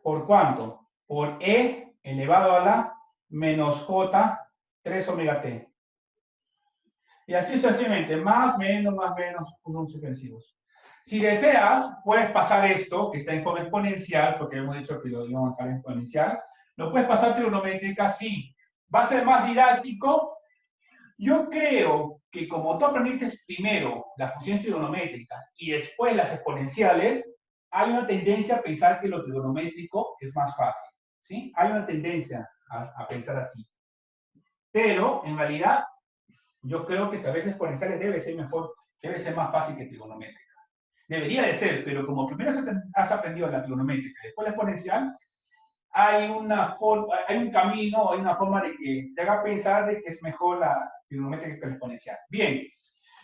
por ¿cuánto? Por e elevado a la menos j 3 omega t. Y así sucesivamente, más, menos, unos suspensivos. Si deseas, puedes pasar esto, que está en forma exponencial, porque hemos dicho que lo íbamos a dejar en exponencial. ¿Lo puedes pasar trigonométrica? Sí. ¿Va a ser más didáctico? Yo creo que como tú aprendiste primero las funciones trigonométricas y después las exponenciales, hay una tendencia a pensar que lo trigonométrico es más fácil. ¿Sí? Hay una tendencia a pensar así. Pero, en realidad, yo creo que tal vez exponenciales debe ser mejor, debe ser más fácil que trigonométrica. Debería de ser, pero como primero has aprendido la trigonométrica y después la exponencial, hay un camino, hay una forma de que te haga pensar de que es mejor la trigonométrica que la exponencial. Bien,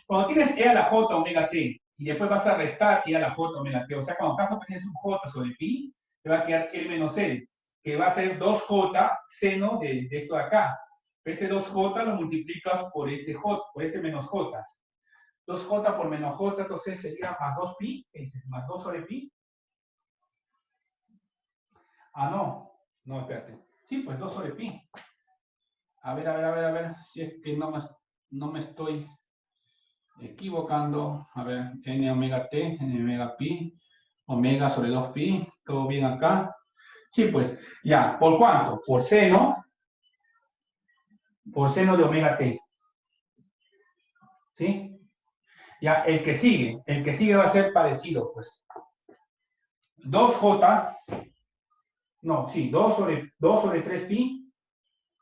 cuando tienes e a la j omega t y después vas a restar e a la j omega t, o sea, cuando acá tienes un j sobre pi, te va a quedar el menos l, que va a ser 2j seno de esto de acá. Este 2j lo multiplicas por este j, por este menos j. 2j por menos j, entonces sería más 2pi, ¿qué dices? Más 2 sobre pi. No, espérate. Sí, pues 2 sobre pi. A ver, si es que no me estoy equivocando. A ver, n omega t, n omega pi, omega sobre 2pi, todo bien acá. Sí, pues, ya, ¿por cuánto? Por seno de omega t. ¿Sí? Ya, el que sigue va a ser parecido, pues. 2j, no, sí, 2 sobre 3pi,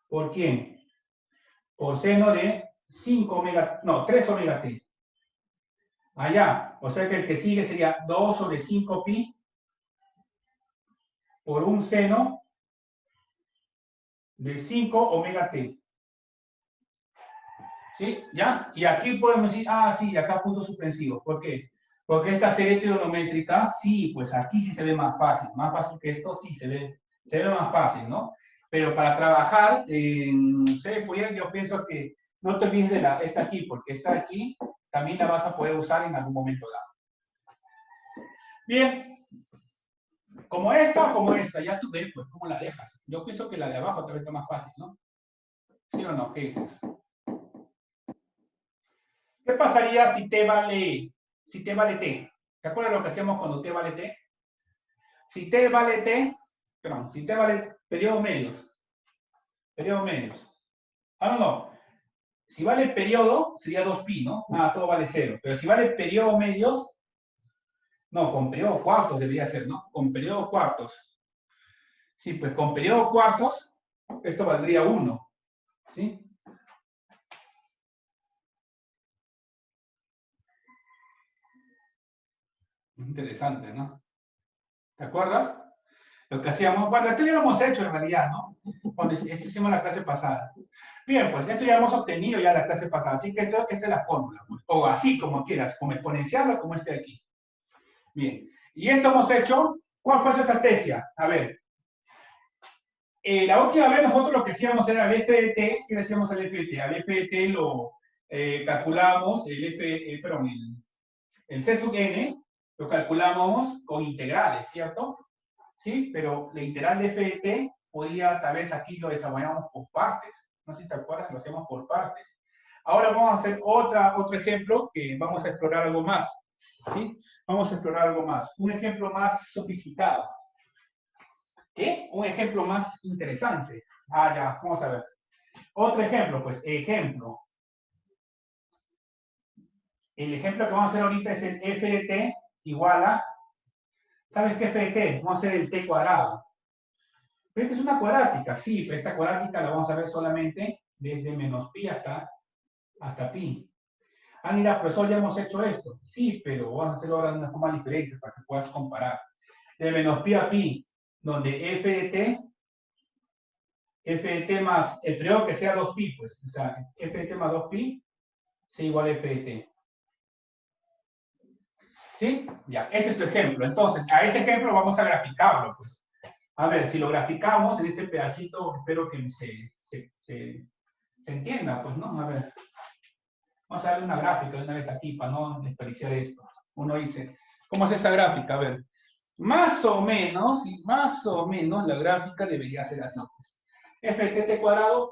¿por quién? Por seno de 5 omega, no, 3 omega t. Allá, o sea que el que sigue sería 2 sobre 5pi por un seno de 5 omega t. ¿Sí? ¿Ya? Y aquí podemos decir, sí, acá puntos suspensivos. ¿Por qué? Porque esta serie trigonométrica, sí, pues aquí sí se ve más fácil. Más fácil que esto, sí se ve más fácil, ¿no? Pero para trabajar en serie Fourier, yo pienso que no te olvides de esta aquí, porque esta aquí también la vas a poder usar en algún momento dado. Bien. Como esta o como esta, ya tú ves, pues, cómo la dejas. Yo pienso que la de abajo tal vez está más fácil, ¿no? ¿Sí o no? ¿Qué dices? ¿Qué pasaría si t vale t? ¿Te acuerdas lo que hacemos cuando t vale t? Si t vale t, perdón, si t vale periodos medios. Periodos medios. No. Si vale periodo, sería 2pi, ¿no? Todo vale 0. Pero si vale periodos medios, no, con periodos cuartos debería ser, ¿no? Con periodos cuartos. Sí, pues con periodo cuartos, esto valdría 1. ¿Sí? Interesante, ¿no? ¿Te acuerdas? Lo que hacíamos, bueno, esto ya lo hemos hecho en realidad, ¿no? Cuando esto hicimos la clase pasada. Bien, pues esto ya hemos obtenido ya la clase pasada, así que esta es la fórmula, pues. O así como quieras, como exponencial o como este de aquí. Bien, y esto hemos hecho, ¿cuál fue su estrategia? A ver, la última vez nosotros lo que hacíamos era el FDT, ¿qué le hacíamos al FDT? Al FDT lo calculábamos, el C sub n, lo calculábamos con integrales, ¿cierto? ¿Sí? Pero la integral de FDT podía, tal vez aquí lo desarrollamos por partes. No sé si te acuerdas, lo hacemos por partes. Ahora vamos a hacer otro ejemplo que vamos a explorar algo más. ¿Sí? Vamos a explorar algo más. Un ejemplo más sofisticado. ¿Qué? Un ejemplo más interesante. Ah, ya, vamos a ver. Otro ejemplo, pues, ejemplo. El ejemplo que vamos a hacer ahorita es el f de t igual a, ¿sabes qué f de t? Vamos a hacer el t cuadrado. Pero esta es una cuadrática, sí, pero esta cuadrática la vamos a ver solamente desde menos pi hasta pi. Ah, mira, profesor, ya hemos hecho esto. Sí, pero vamos a hacerlo ahora de una forma diferente para que puedas comparar. De menos pi a pi, donde f de t más, el periodo que sea 2pi, pues, o sea, f de t más 2pi, sea igual a f de t. ¿Sí? Ya, este es tu ejemplo. Entonces, a ese ejemplo vamos a graficarlo, pues. A ver, si lo graficamos en este pedacito, espero que se entienda, pues, ¿no? A ver, vamos a darle una gráfica de una vez aquí para no desperdiciar esto. Uno dice, ¿cómo es esa gráfica? A ver, más o menos la gráfica debería ser así. F de t cuadrado,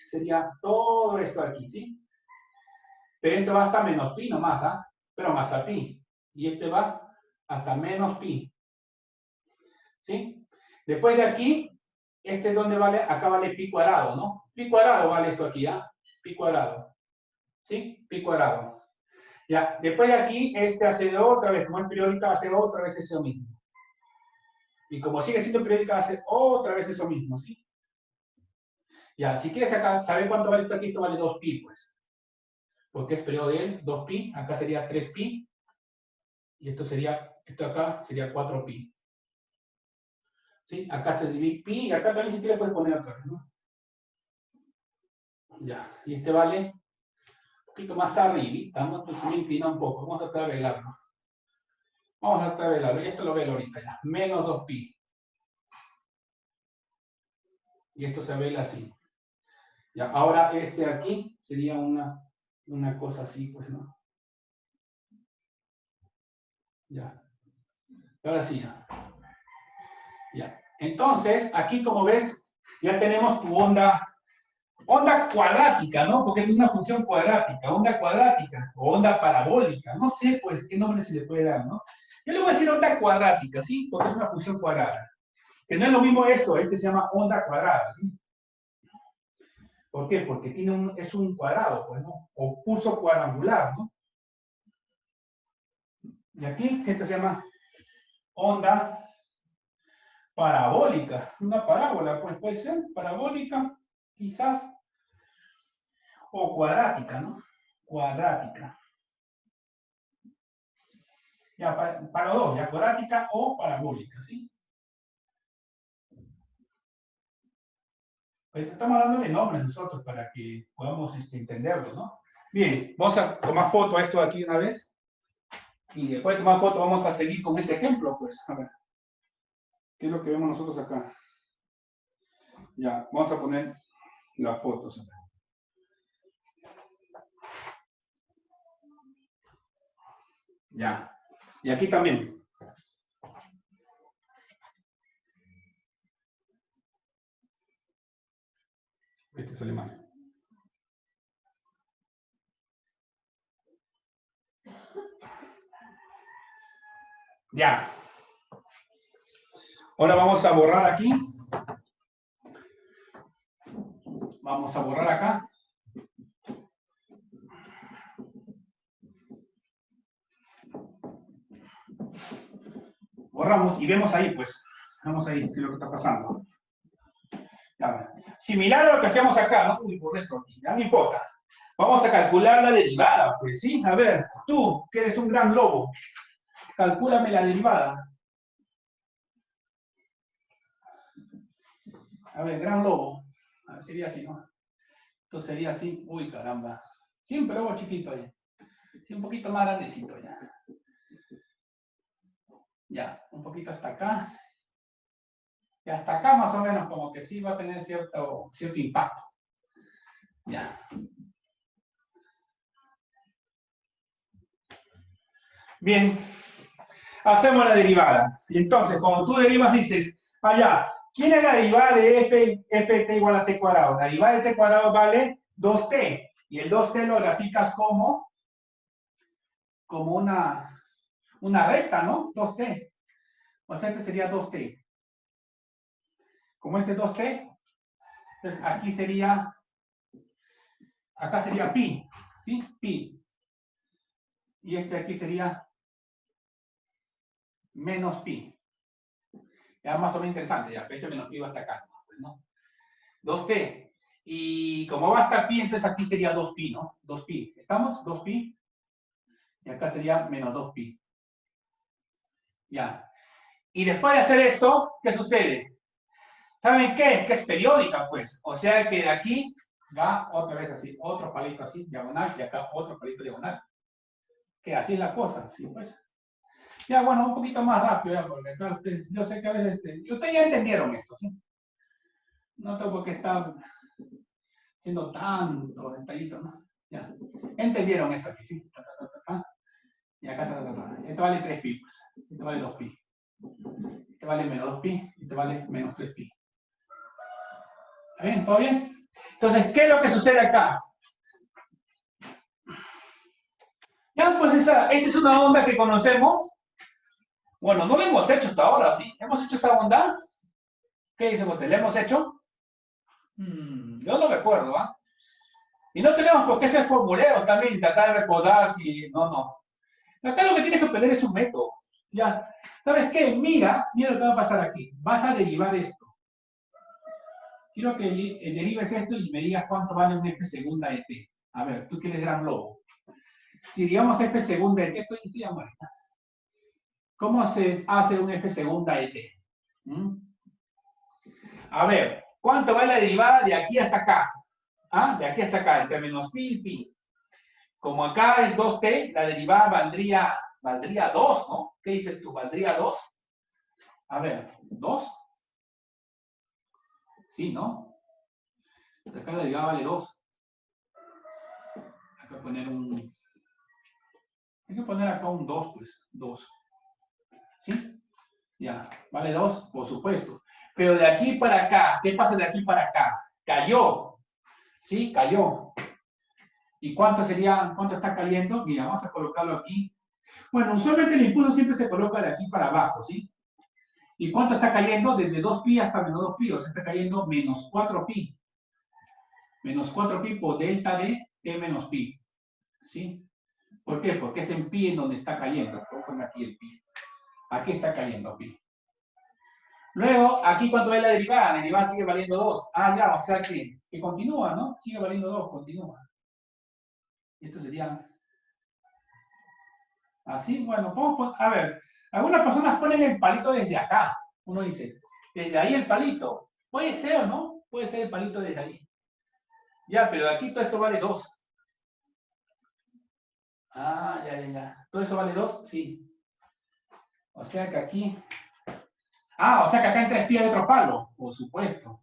sería todo esto aquí, ¿sí? Pero esto va hasta menos pi nomás, ¿ah? Pero más hasta pi. Y este va hasta menos pi. ¿Sí? Después de aquí, este es donde vale, acá vale pi cuadrado, ¿no? Pi cuadrado vale esto aquí, ¿ah? Pi cuadrado. ¿Sí? Pi cuadrado. Ya, después de aquí, este hace otra vez, como es periódica, va a hacer otra vez eso mismo. Y como sigue siendo periódica, va a hacer otra vez eso mismo, ¿sí? Ya, si quieres acá saber cuánto vale esto aquí, esto vale 2pi, pues. Porque es periodo de él, 2pi, acá sería 3pi, y esto acá sería 4pi. ¿Sí? Acá se divide pi, y acá también si quieres puedes poner otra vez, ¿no? Ya, y este vale un poquito más arriba, ¿no? Entonces me inclina un poco, vamos a tratar de velarlo. Vamos a tratar de velarlo, y esto lo velo ahorita ya, menos 2pi. Y esto se vela así. Ya, ahora este aquí sería una cosa así, pues, ¿no? Ya. Ahora sí, ya. Ya. Entonces, aquí como ves, ya tenemos tu onda cuadrática, ¿no? Porque es una función cuadrática, onda cuadrática, o onda parabólica, no sé, pues, qué nombre se le puede dar, ¿no? Yo le voy a decir onda cuadrática, ¿sí? Porque es una función cuadrada. Que no es lo mismo esto, este se llama onda cuadrada, ¿sí? ¿Por qué? Porque es un cuadrado, pues, ¿no? O pulso cuadrangular, ¿no? Y aquí, esto se llama onda parabólica, una parábola, pues puede ser parabólica, quizás, o cuadrática, ¿no? Cuadrática. Ya, para los dos, ya cuadrática o parabólica, ¿sí? Pues estamos hablando de nombres nosotros para que podamos entenderlo, ¿no? Bien, vamos a tomar foto a esto de aquí una vez. Y después de tomar foto vamos a seguir con ese ejemplo, pues, a ver. ¿Qué es lo que vemos nosotros acá? Ya, vamos a poner las fotos acá. Ya. Y aquí también. Este sale mal. Ya. Ahora vamos a borrar aquí. Vamos a borrar acá. Borramos y vemos ahí, pues. Vamos a ir, ¿qué es lo que está pasando? Ya, similar a lo que hacíamos acá, ¿no? Uy, por esto, ya no importa. Vamos a calcular la derivada, pues, ¿sí? A ver, tú, que eres un gran lobo, calcúlame la derivada. A ver, gran lobo. A ver, sería así, ¿no? Esto sería así. Uy, caramba. Siempre lobo chiquito ahí. Sí, un poquito más grandecito ya. Ya, un poquito hasta acá. Y hasta acá más o menos como que sí va a tener cierto impacto. Ya. Bien. Hacemos la derivada. Y entonces, cuando tú derivas dices, allá, ¿quién es la derivada de f de t igual a t cuadrado? La derivada de t cuadrado vale 2t. Y el 2t lo graficas como una recta, ¿no? 2t. O sea, este sería 2t. Como este es 2t, entonces aquí sería, acá sería pi, ¿sí? Pi. Y este aquí sería menos pi. Ya más o menos interesante, ya, este menos pi va hasta acá, pues, ¿no? 2t. Y como va hasta pi, entonces aquí sería 2pi, ¿no? 2pi. ¿Estamos? 2pi. Y acá sería menos 2pi. Ya. Y después de hacer esto, ¿qué sucede? ¿Saben qué? Que es periódica, pues. O sea que de aquí va otra vez así, otro palito así, diagonal, y acá otro palito diagonal. Que así es la cosa, ¿sí? Pues. Ya, bueno, un poquito más rápido, ya, porque acá yo sé que a veces, ustedes ya entendieron esto, ¿sí? No tengo por qué estar haciendo tanto detallito, ¿no? Ya. Entendieron esto aquí, ¿sí? Y acá, esto vale 3pi, pues. Esto vale 2pi. Este vale menos 2pi, este vale menos 3pi. ¿Está bien? ¿Todo bien? Entonces, ¿qué es lo que sucede acá? Ya, pues esta es una onda que conocemos. Bueno, no lo hemos hecho hasta ahora, ¿sí? ¿Hemos hecho esa onda? ¿Qué dice usted? ¿La hemos hecho? Yo no recuerdo, ¿ah? Y no tenemos por qué ser formuleros también, tratar de recordar si... No. Acá lo que tienes que aprender es un método. Ya. ¿Sabes qué? Mira lo que va a pasar aquí. Vas a derivar esto. Quiero que derives esto y me digas cuánto vale un f segunda de t. A ver, tú que eres gran lobo. Si digamos f segunda de t, estoy ya muerta. ¿Cómo se hace un f segunda de t? A ver, ¿cuánto vale la derivada de aquí hasta acá? ¿Ah? De aquí hasta acá, entre menos pi y pi. Como acá es 2t, la derivada valdría 2, ¿no? ¿Qué dices tú? ¿Valdría 2? A ver, ¿2? Sí, ¿no? Acá la derivada vale 2. Hay que poner acá un 2, pues. 2. ¿Sí? Ya, vale 2, por supuesto. Pero de aquí para acá, ¿qué pasa de aquí para acá? Cayó. ¿Sí? Cayó. ¿Y cuánto está cayendo? Mira, vamos a colocarlo aquí. Bueno, usualmente el impulso siempre se coloca de aquí para abajo, ¿sí? ¿Y cuánto está cayendo? Desde 2pi hasta menos 2pi, o sea, está cayendo menos 4pi. Menos 4pi por delta de t menos pi. ¿Sí? ¿Por qué? Porque es en pi en donde está cayendo. Voy a poner aquí el pi. Aquí está cayendo pi. Luego, aquí cuánto vale la derivada. La derivada sigue valiendo 2. Ah, ya, o sea que continúa, ¿no? Sigue valiendo 2, continúa. Y esto sería así. Bueno, a ver, algunas personas ponen el palito desde acá. Uno dice, desde ahí el palito. Puede ser o no, puede ser el palito desde ahí. Ya, pero aquí todo esto vale 2. Ah, ya. ¿Todo eso vale 2? Sí. O sea que aquí... Ah, o sea que acá en 3pi hay otro palo. Por supuesto.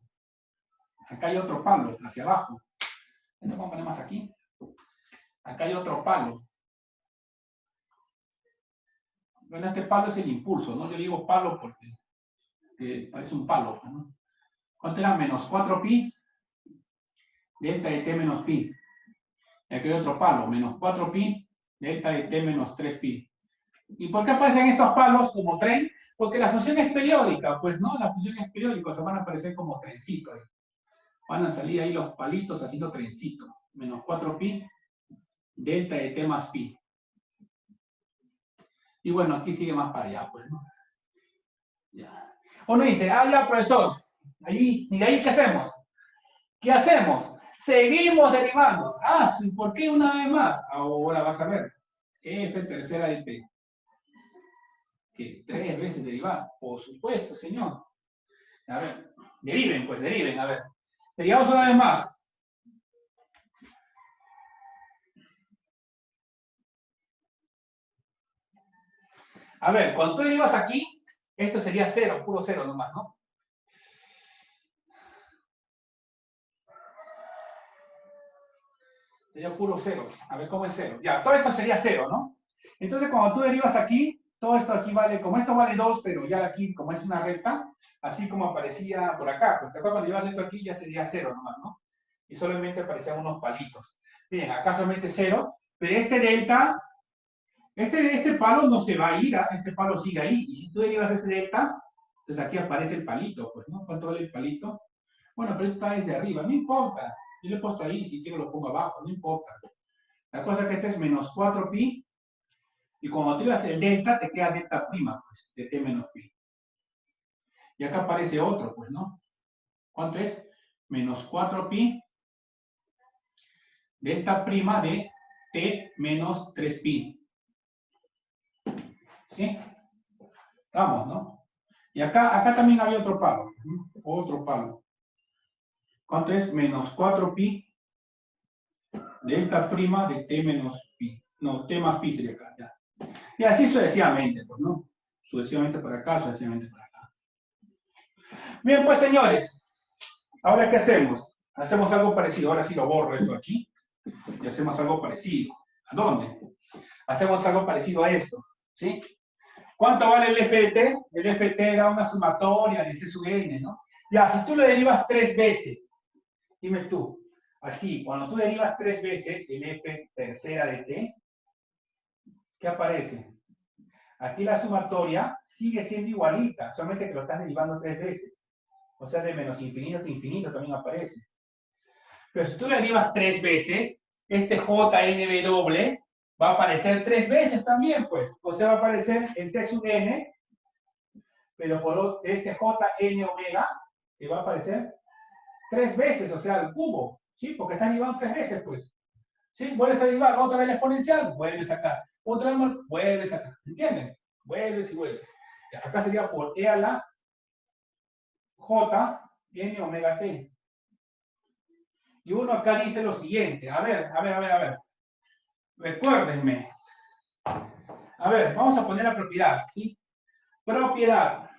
Acá hay otro palo, hacia abajo. Esto vamos a poner más aquí. Acá hay otro palo. Bueno, este palo es el impulso, ¿no? Yo digo palo porque parece un palo, ¿no? ¿Cuánto era? Menos 4pi. Delta de t menos pi. Y aquí hay otro palo, menos 4pi. Delta de t menos 3pi. ¿Y por qué aparecen estos palos como tren? Porque la función es periódica, pues, ¿no? La función es periódica, o sea, van a aparecer como trencitos. Van a salir ahí los palitos haciendo trencitos. Menos 4pi, delta de t más pi. Y bueno, aquí sigue más para allá, pues, ¿no? Ya. Uno dice, ah, ya, profesor, ahí, ¿y de ahí qué hacemos? ¿Qué hacemos? Seguimos derivando. Ah, sí, ¿por qué una vez más? Ahora vas a ver. F tercera de T. Que 3 veces derivar. Por supuesto, señor. A ver, deriven, pues, deriven, a ver. Derivamos una vez más. A ver, cuando tú derivas aquí, esto sería 0, puro 0 nomás, ¿no? Sería puro 0. A ver, ¿cómo es 0? Ya, todo esto sería 0, ¿no? Entonces, cuando tú derivas aquí, todo esto aquí vale, como esto vale 2, pero ya aquí, como es una recta, así como aparecía por acá, pues cuando derivas esto aquí ya sería 0 nomás, ¿no? Y solamente aparecían unos palitos. Bien, acá solamente 0, pero este delta, este palo no se va a ir, este palo sigue ahí. Y si tú derivas ese delta, entonces aquí aparece el palito, pues, ¿no? ¿Cuánto vale el palito? Bueno, pero esto está desde arriba, no importa. Yo lo he puesto ahí, si quiero lo pongo abajo, no importa. La cosa es que este es menos 4pi, y cuando tiras el delta, te queda delta prima, pues, de t menos pi. Y acá aparece otro, pues, ¿no? ¿Cuánto es? Menos 4pi, delta prima de t menos 3pi. ¿Sí? Estamos, ¿no? Y acá también había otro palo, ¿no? Otro palo. ¿Cuánto es? Menos 4pi, delta prima de t menos pi. No, t más pi sería acá, ya. Y así sucesivamente, pues, ¿no? Sucesivamente para acá, sucesivamente para acá. Bien, pues, señores, ¿ahora qué hacemos? Hacemos algo parecido. Ahora sí lo borro esto aquí. Y hacemos algo parecido. ¿A dónde? Hacemos algo parecido a esto. ¿Sí? ¿Cuánto vale el f de t? El f de t era una sumatoria de c sub n, ¿no? Ya, si tú lo derivas 3 veces, dime tú, aquí, cuando tú derivas 3 veces el f tercera de t, ¿qué aparece? Aquí la sumatoria sigue siendo igualita, solamente que lo estás derivando 3 veces. O sea, de menos infinito a infinito también aparece. Pero si tú le derivas 3 veces, este jnb va a aparecer 3 veces también, pues. O sea, va a aparecer el c sub n, pero por este jn omega, que va a aparecer 3 veces, o sea, al cubo, ¿sí? Porque está derivando 3 veces, pues. ¿Sí? Vuelves a derivar otra vez la exponencial, vuelves acá. Otra vez, vuelves acá. ¿Entienden? Vuelves y vuelves. Acá sería por e a la j n omega t. Y uno acá dice lo siguiente. A ver. Recuérdenme. A ver, vamos a poner la propiedad, ¿sí? Propiedad.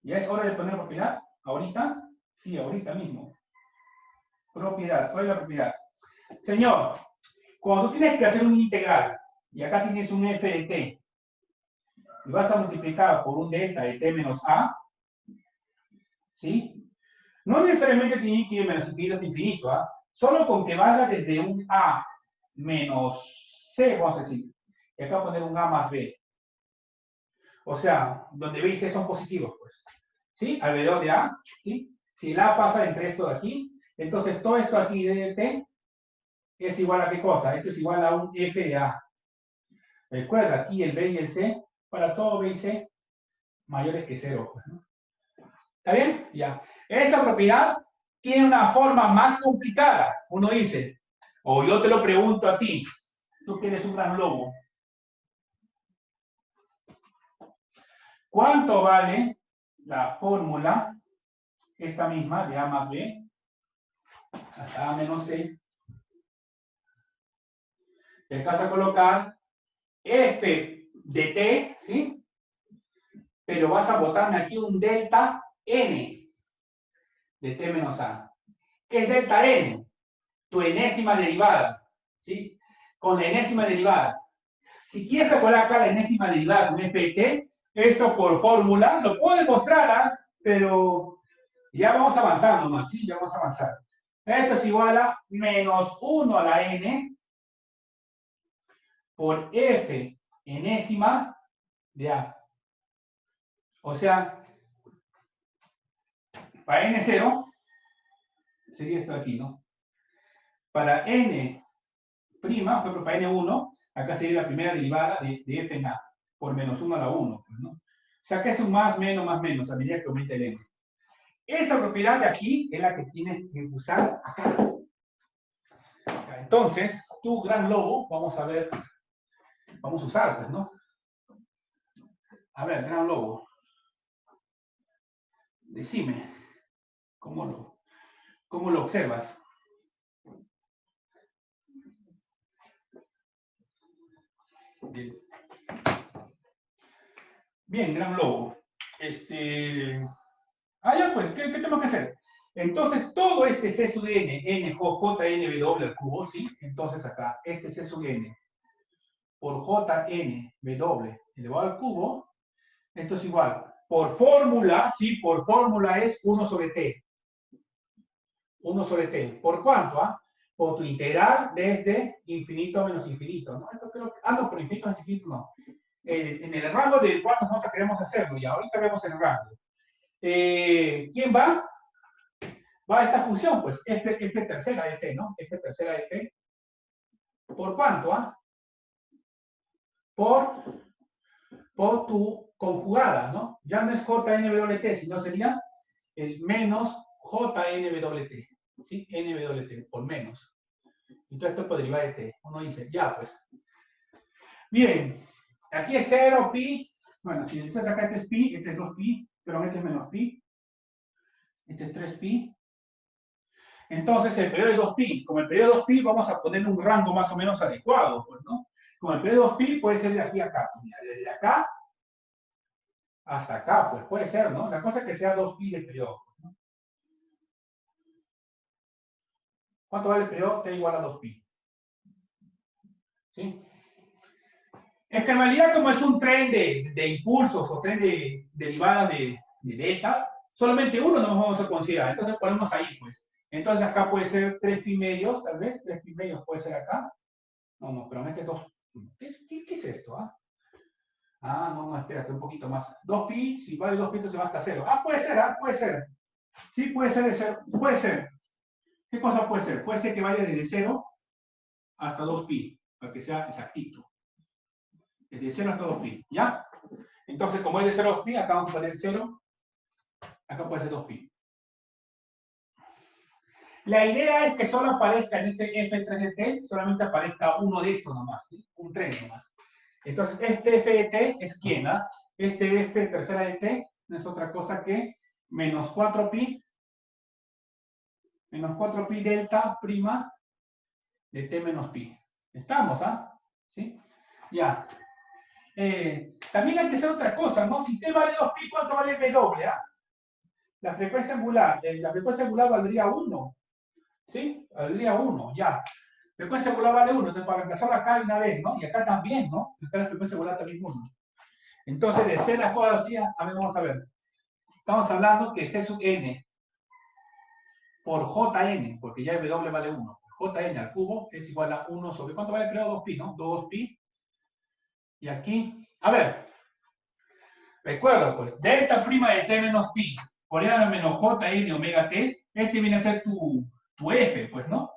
¿Ya es hora de poner propiedad? ¿Ahorita? Sí, ahorita mismo. Propiedad. ¿Cuál es la propiedad? Señor, cuando tú tienes que hacer un integral, y acá tienes un f de t, y vas a multiplicar por un delta de t menos a, ¿sí? No necesariamente tiene que ir menos infinito hasta infinito, ¿ah? Solo con que valga desde un a menos c, vamos a decir, y acá poner un a más b. O sea, donde b y c son positivos, pues. ¿Sí? Alrededor de a, ¿sí? Si el a pasa entre esto de aquí, entonces todo esto aquí de t es igual a ¿qué cosa? Esto es igual a un f de a. Recuerda, aquí el b y el c, para todo b y c, mayores que 0, pues, ¿no? ¿Está bien? Ya. Esa propiedad tiene una forma más complicada. Uno dice, o yo te lo pregunto a ti, tú que eres un gran lobo, ¿cuánto vale la fórmula, esta misma, de a más b, hasta a menos c? Te vas a colocar f de t, ¿sí? Pero vas a botarme aquí un delta n de t menos a. ¿Qué es delta n? Tu enésima derivada, ¿sí? Con la enésima derivada. Si quieres calcular acá la enésima derivada con f de t, esto por fórmula, lo puedo demostrar, ¿eh? Pero ya vamos avanzando más, ¿sí? Ya vamos a avanzar. Esto es igual a menos 1 a la n por f enésima de a. O sea, para n0, sería esto de aquí, ¿no? Para n', por ejemplo, para n1, acá sería la primera derivada de f en a. por menos 1 a la 1, pues, ¿no? O sea que es un más, menos, a medida que aumenta el n. Esa propiedad de aquí es la que tienes que usar acá. Entonces, tu gran lobo, vamos a ver, vamos a usar, pues, ¿no? A ver, gran lobo. Decime, ¿cómo lo observas? Bien, gran lobo. Ya pues, ¿qué tengo que hacer? Entonces, todo este C sub n J n W al cubo, ¿sí? Entonces acá, este C sub n por J n W elevado al cubo, esto es igual. Por fórmula, ¿sí? Por fórmula es 1 sobre T. 1 sobre T. ¿Por cuánto? Por tu integral desde infinito a menos infinito, ¿no? Esto creo que, no, por infinito a infinito no. En el rango del cual nosotros queremos hacerlo, y ahorita vemos el rango. ¿Quién va? Va a esta función, pues, f tercera de t, ¿no? F tercera de t. ¿Por cuánto? Por tu conjugada, ¿no? Ya no es jnwt, sino sería el menos jnwt, ¿sí? nwt, por menos. Entonces esto por derivada de t. Uno dice, ya, pues. Bien, aquí es 0, pi. Bueno, si dices acá este es pi, este es 2pi, pero este es menos pi. Este es 3pi. Entonces, el periodo de 2pi, como el periodo de 2pi, vamos a poner un rango más o menos adecuado, pues, ¿no? Como el periodo de 2pi puede ser de aquí a acá. Mira, desde acá hasta acá, pues puede ser, ¿no? La cosa es que sea 2pi del periodo, ¿no? ¿Cuánto vale el periodo? T igual a 2pi. ¿Sí? Es que en realidad, como es un tren de impulsos o tren de derivadas de deltas, solamente uno nos vamos a considerar. Entonces ponemos ahí, pues. Entonces acá puede ser 3pi medios, tal vez. 3pi medios puede ser acá. No, pero mete 2. ¿Qué es esto? No, espérate un poquito más. 2pi, si vale 2pi, entonces va hasta 0. Puede ser, puede ser. Sí, puede ser, puede ser. ¿Qué cosa puede ser? Puede ser que vaya desde 0 hasta 2pi, para que sea exactito. Desde 0 hasta 2pi, ¿ya? Entonces, como es de 0 a 2pi, acá vamos a poner 0. Acá puede ser 2pi. La idea es que solo aparezca en este f3 de t, solamente aparezca uno de estos nomás, ¿sí? Un tren nomás. Entonces, este f de t es quién, Este f tercera de t no es otra cosa que menos 4pi delta prima de t menos pi. ¿Estamos, ¿Sí? Ya. También hay que hacer otra cosa, ¿no? Si t vale 2pi, ¿cuánto vale w, La frecuencia angular valdría 1. ¿Sí? Valdría 1, ya. Frecuencia angular vale 1, entonces para reemplazarla acá de una vez, ¿no? Y acá también, ¿no? Acá la frecuencia angular también 1. Entonces, de ser las cosas así, vamos a ver. Estamos hablando que C sub n por Jn, porque ya W vale 1. Jn al cubo es igual a 1 sobre, ¿cuánto vale el periodo? 2pi, ¿no? 2pi. Y aquí, a ver, recuerda, pues, delta prima de t menos pi por r menos Jn omega t, este viene a ser tu f, pues, ¿no?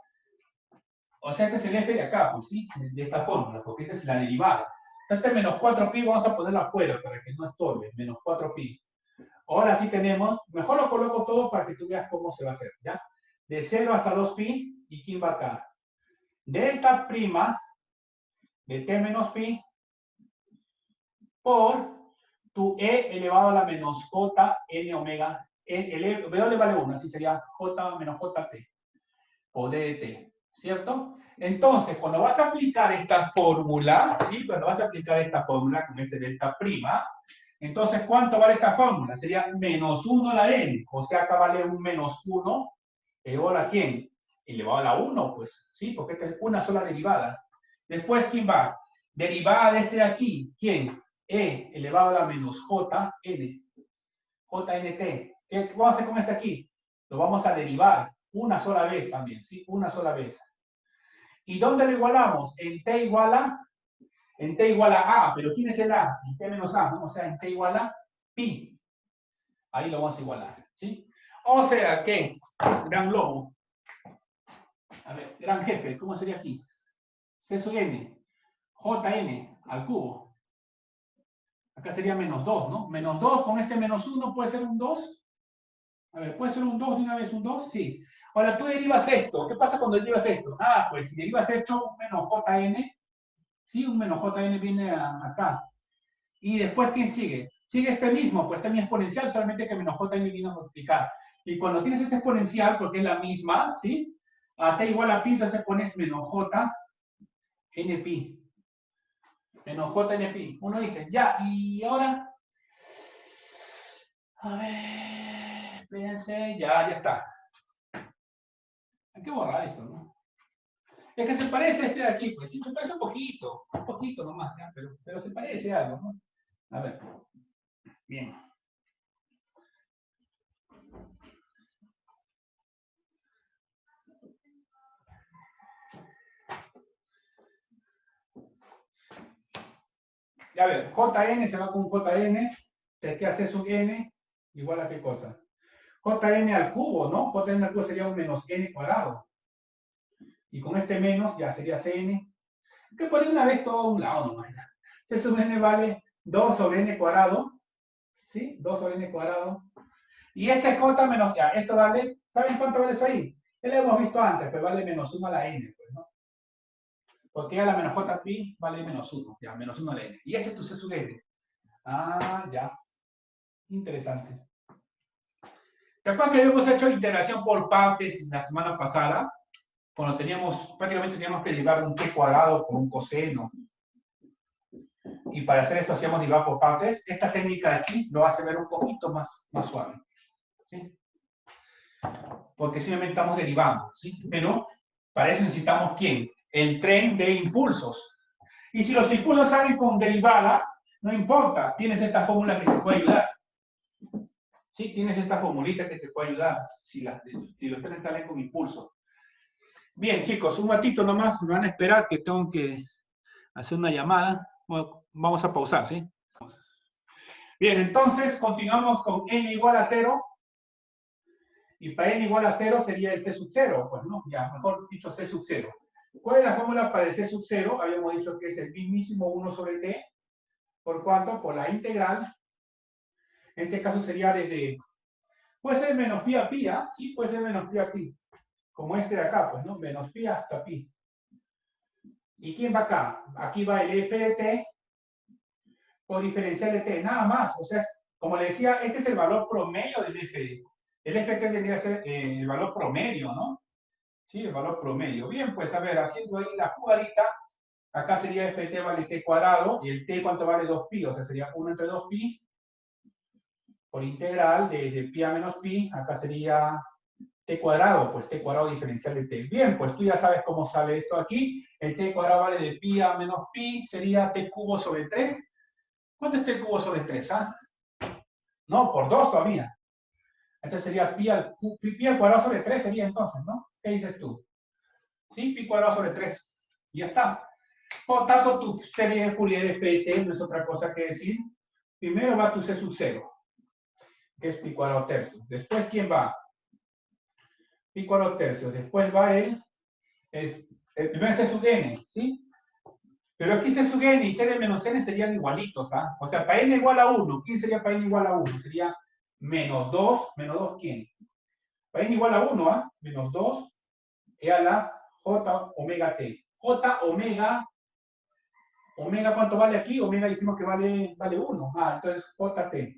O sea, este es el f de acá, pues, ¿sí? De esta fórmula, porque esta es la derivada. Este menos 4pi vamos a ponerlo afuera para que no estorbe, menos 4pi. Ahora sí tenemos, mejor lo coloco todo para que tú veas cómo se va a hacer, ¿ya? De 0 hasta 2pi, ¿y quién va acá? Delta prima de t menos pi por tu e elevado a la menos j n omega, w vale 1, así sería j menos jt, o d de t, ¿cierto? Entonces, cuando vas a aplicar esta fórmula, ¿sí? Cuando vas a aplicar esta fórmula con este delta prima, entonces, ¿cuánto vale esta fórmula? Sería menos 1 a la n, o sea, acá vale un menos 1, elevado a ¿quién? Elevado a la 1, pues, ¿sí? Porque esta es una sola derivada. Después, ¿quién va? Derivada de este de aquí, ¿quién? E elevado a la menos jn, jnt. ¿Qué vamos a hacer con este aquí? Lo vamos a derivar una sola vez también, ¿sí? Una sola vez. ¿Y dónde lo igualamos? En t igual a A, pero ¿quién es el A? El t menos A, ¿no? O sea, en t igual a pi. Ahí lo vamos a igualar, ¿sí? O sea que, gran lobo, a ver, gran jefe, ¿cómo sería aquí? C sub n, jn al cubo. Acá sería menos 2, ¿no? Menos 2 con este menos 1 puede ser un 2. A ver, ¿puede ser un 2 de una vez un 2? Sí. Ahora tú derivas esto. ¿Qué pasa cuando derivas esto? Ah, pues si derivas esto, un menos jn, ¿sí? Un menos jn viene acá. Y después, ¿quién sigue? Sigue este mismo, pues este mi exponencial, solamente que menos jn viene a multiplicar. Y cuando tienes este exponencial, porque es la misma, ¿sí? A t igual a pi, entonces pones menos j n pi. Menos j n pi. Uno dice, ya, y ahora... A ver, espérense, ya está. Hay que borrar esto, ¿no? Es que se parece a este de aquí, pues sí, se parece un poquito nomás, ¿ya? Pero se parece a algo, ¿no? A ver, bien. Ya ver, Jn se va con Jn, te queda C sub n, igual a qué cosa. Jn al cubo, ¿no? Jn al cubo sería un menos n cuadrado. Y con este menos ya sería Cn. Que por una vez todo a un lado nomás. C sub n vale 2 sobre n cuadrado. ¿Sí? 2 sobre n cuadrado. Y este es J menos ya. Esto vale, ¿saben cuánto vale eso ahí? Ya lo hemos visto antes, pero vale menos 1 a la n, pues, ¿no? Porque ya la menos j pi vale menos 1, ya, menos 1 a la n. Y ese es tu C sub n. Ah, ya. Interesante. ¿Te acuerdas que habíamos hecho integración por partes la semana pasada? Cuando prácticamente teníamos que derivar un t cuadrado con un coseno. Y para hacer esto hacíamos derivar por partes. Esta técnica de aquí lo hace ver un poquito más suave. ¿Sí? Porque simplemente estamos derivando. ¿Sí? Pero para eso necesitamos ¿quién? El tren de impulsos. Y si los impulsos salen con derivada, no importa, tienes esta fórmula que te puede ayudar. ¿Sí? Tienes esta formulita que te puede ayudar si los trenes salen con impulso. Bien, chicos, un ratito nomás, me van a esperar que tengo que hacer una llamada. Bueno, vamos a pausar, ¿sí? Bien, entonces continuamos con n igual a 0. Y para n igual a 0 sería el c sub 0, pues no, ya, mejor dicho c sub 0. ¿Cuál es la fórmula para el c sub 0? Habíamos dicho que es el mismísimo 1 sobre t. ¿Por cuánto? Por la integral. En este caso sería desde... Puede ser menos pi a pi, ¿ah? Sí, puede ser menos pi a pi. Como este de acá, pues, ¿no? Menos pi hasta pi. ¿Y quién va acá? Aquí va el f de t por diferencial de t, nada más. O sea, como le decía, este es el valor promedio del f. El ft tendría que ser el valor promedio, ¿no? Sí, el valor promedio. Bien, pues a ver, haciendo ahí la jugadita, acá sería ft vale t cuadrado, y el t, ¿cuánto vale? 2pi, o sea, sería 1 entre 2pi, por integral, de pi a menos pi, acá sería t cuadrado, pues t cuadrado diferencial de t. Bien, pues tú ya sabes cómo sale esto aquí. El t cuadrado vale de pi a menos pi, sería t cubo sobre 3. ¿Cuánto es t cubo sobre 3? ¿Ah? No, por 2 todavía. Entonces sería pi al cuadrado sobre 3 sería entonces, ¿no? ¿Qué dices tú? ¿Sí? Pi cuadrado sobre 3. Y ya está. Por tanto, tu serie de Fourier f de t no es otra cosa que decir. Primero va tu c sub 0, que es pi cuadrado tercio. Después, ¿quién va? Pi cuadrado tercio. Después va el primero c sub n, ¿sí? Pero aquí c sub n y c de menos n serían igualitos, ¿ah? O sea, para n igual a 1, ¿quién sería para n igual a 1? Sería menos 2, ¿menos 2 quién? Para n igual a 1, ¿ah? Menos 2 e a la j omega t. J omega, ¿cuánto vale aquí? Omega dijimos que vale 1. Ah, entonces jt.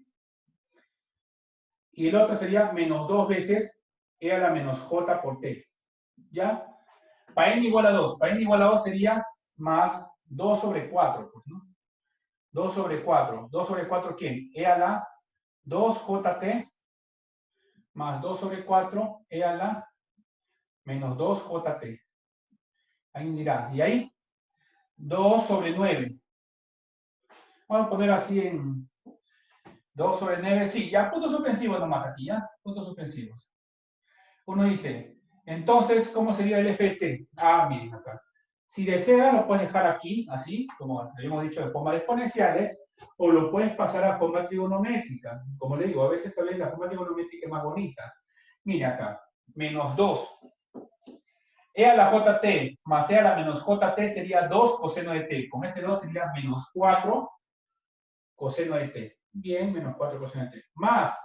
Y el otro sería menos 2 veces e a la menos j por t. ¿Ya? Para n igual a 2. Para n igual a 2 sería más 2 sobre 4, pues, ¿no? 2 sobre 4. 2 sobre 4, ¿quién? E a la 2jt más 2 sobre 4 e a la menos 2jt. Alguien dirá, ¿y ahí? 2 sobre 9. Vamos a poner así en 2 sobre 9. Sí, ya puntos suspensivos nomás aquí, ¿ya? Puntos suspensivos. Uno dice, entonces, ¿cómo sería el FT? Ah, miren acá. Si deseas, lo puedes dejar aquí, así, como habíamos dicho, de forma de exponenciales, o lo puedes pasar a forma trigonométrica. Como le digo, a veces tal vez la forma trigonométrica es más bonita. Mira acá, menos 2. E a la jt más e a la menos jt sería 2 coseno de t. Con este 2 sería menos 4 coseno de t. Bien, menos 4 coseno de t. Más,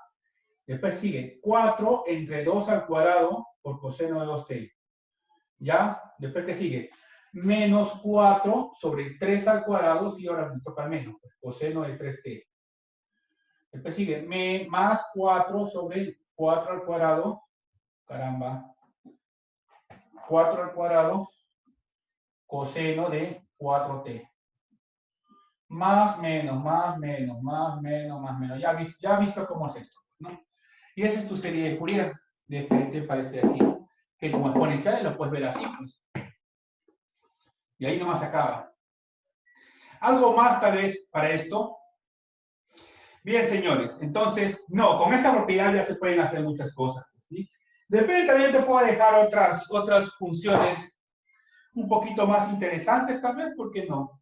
después sigue 4 entre 2 al cuadrado por coseno de 2t. ¿Ya? Después, ¿qué sigue? Menos 4 sobre 3 al cuadrado, y ahora me toca menos, pues, coseno de 3t. Después sigue más 4 sobre 4 al cuadrado, caramba, 4 al cuadrado, coseno de 4t. Más, menos, más, menos, más, menos, más, menos. Ya has visto cómo es esto, ¿no? Y esa es tu serie de Fourier de frente para este de aquí. Que como exponenciales lo puedes ver así, pues. Y ahí nomás acaba. Algo más tal vez para esto. Bien, señores. Entonces, no, con esta propiedad ya se pueden hacer muchas cosas, ¿sí? Depende, también te puedo dejar otras funciones un poquito más interesantes, tal vez, ¿por qué no?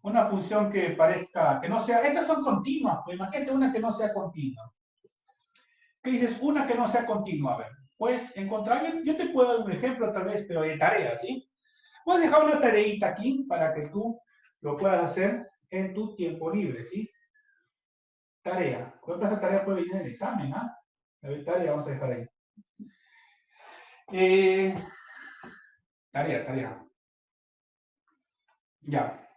Una función que parezca, que no sea, estas son continuas, pues imagínate una que no sea continua. ¿Qué dices? Una que no sea continua, a ver. Pues encontrar, yo te puedo dar un ejemplo tal vez, pero de tarea, ¿sí? Voy a dejar una tareita aquí para que tú lo puedas hacer en tu tiempo libre, ¿sí? Tarea. Por ejemplo, esta tarea puede venir en el examen, ¿ah? A ver, tarea, vamos a dejar ahí. Tarea. Ya.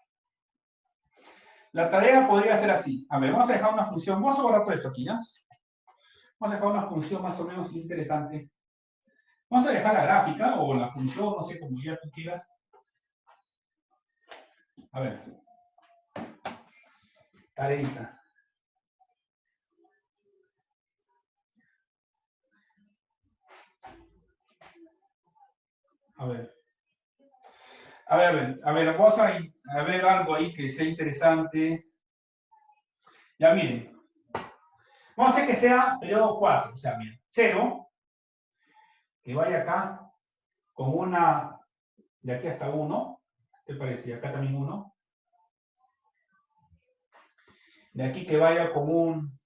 La tarea podría ser así. A ver, vamos a dejar una función. Vamos a borrar todo esto aquí, ¿ya? Vamos a dejar una función más o menos interesante. Vamos a dejar la gráfica o la función, no sé, como ya tú quieras. A ver. Tareita. A ver, vamos a ver algo ahí que sea interesante. Ya miren. Vamos a hacer que sea periodo 4. O sea, miren, 0, que vaya acá con una, de aquí hasta 1. ¿Te parece? Y acá también 1. De aquí que vaya con un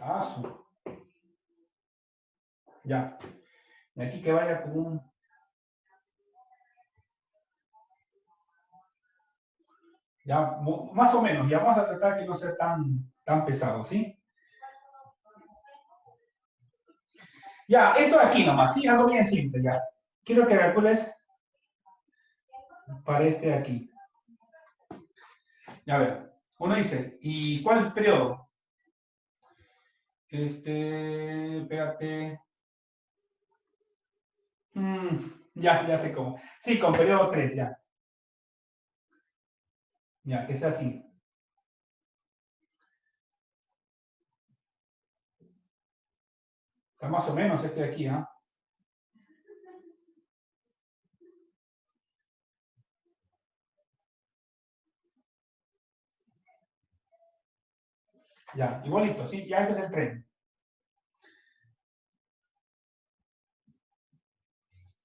aso. Ya. De aquí que vaya con un ya, más o menos, ya vamos a tratar que no sea tan pesado, ¿sí? Ya, esto de aquí nomás, ¿sí? Algo bien simple, ya. Quiero que calcules para este de aquí. Ya, a ver, uno dice, ¿y cuál es el periodo? Espérate. Ya sé cómo. Sí, con periodo 3, ya. Ya, que sea así. Está más o menos este de aquí, ¿ah? Ya, igualito, ¿sí? Ya este es el tren.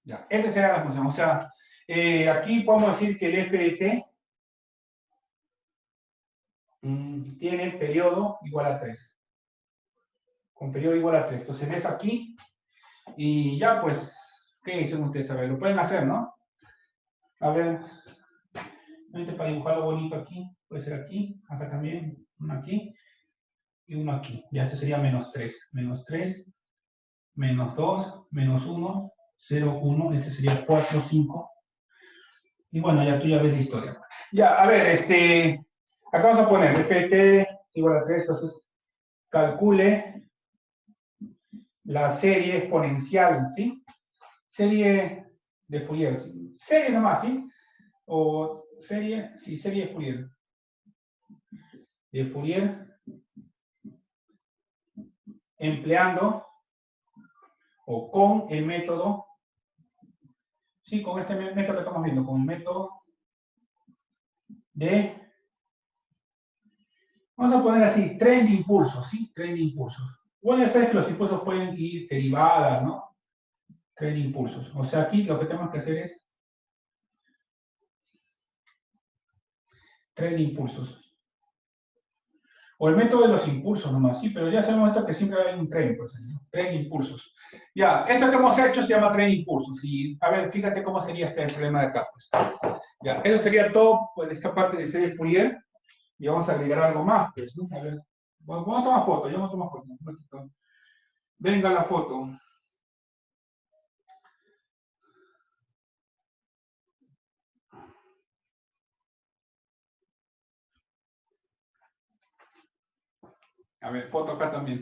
Ya, esta será la función. O sea, aquí podemos decir que el f de t tiene periodo igual a 3. Con periodo igual a 3. Entonces ves aquí y ya pues, ¿qué dicen ustedes? A ver, lo pueden hacer, ¿no? A ver, para dibujarlo bonito aquí, puede ser aquí, acá también, uno aquí y uno aquí. Ya este sería menos 3. Menos 3, menos 2, menos 1, 0, 1, este sería 4, 5. Y bueno, ya tú ya ves la historia. Ya, a ver, acá vamos a poner ft igual a 3, entonces calcule la serie exponencial, ¿sí? Serie de Fourier. Serie nomás, ¿sí? O serie, sí, serie de Fourier. De Fourier empleando o con el método, sí, con este método que estamos viendo, con el método de, vamos a poner así, tren de impulsos, ¿sí? Tren de impulsos. Bueno, ya sabes que los impulsos pueden ir derivadas, ¿no? Tren de impulsos. O sea, aquí lo que tenemos que hacer es tren de impulsos. O el método de los impulsos nomás, sí, pero ya sabemos esto que siempre hay un tren, pues, ¿no? Tren de impulsos. Ya, esto que hemos hecho se llama tren de impulsos. Y, a ver, fíjate cómo sería este problema de acá, pues. Ya, eso sería todo, pues, esta parte de serie Fourier. Y vamos a agregar algo más, pues, ¿no? A ver, vamos a tomar foto, yo voy a tomar foto. Un ratito. Venga la foto. A ver, foto acá también.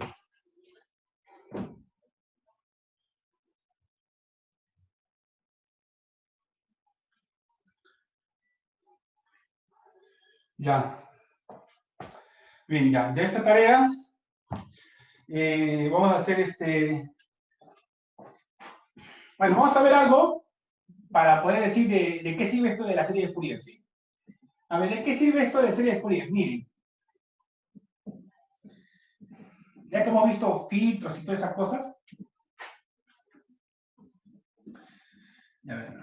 Ya. Bien, ya. De esta tarea, vamos a hacer Bueno, vamos a ver algo para poder decir de qué sirve esto de la serie de Fourier, ¿sí? A ver, ¿de qué sirve esto de serie de Fourier? Miren. Ya que hemos visto filtros y todas esas cosas. A ver.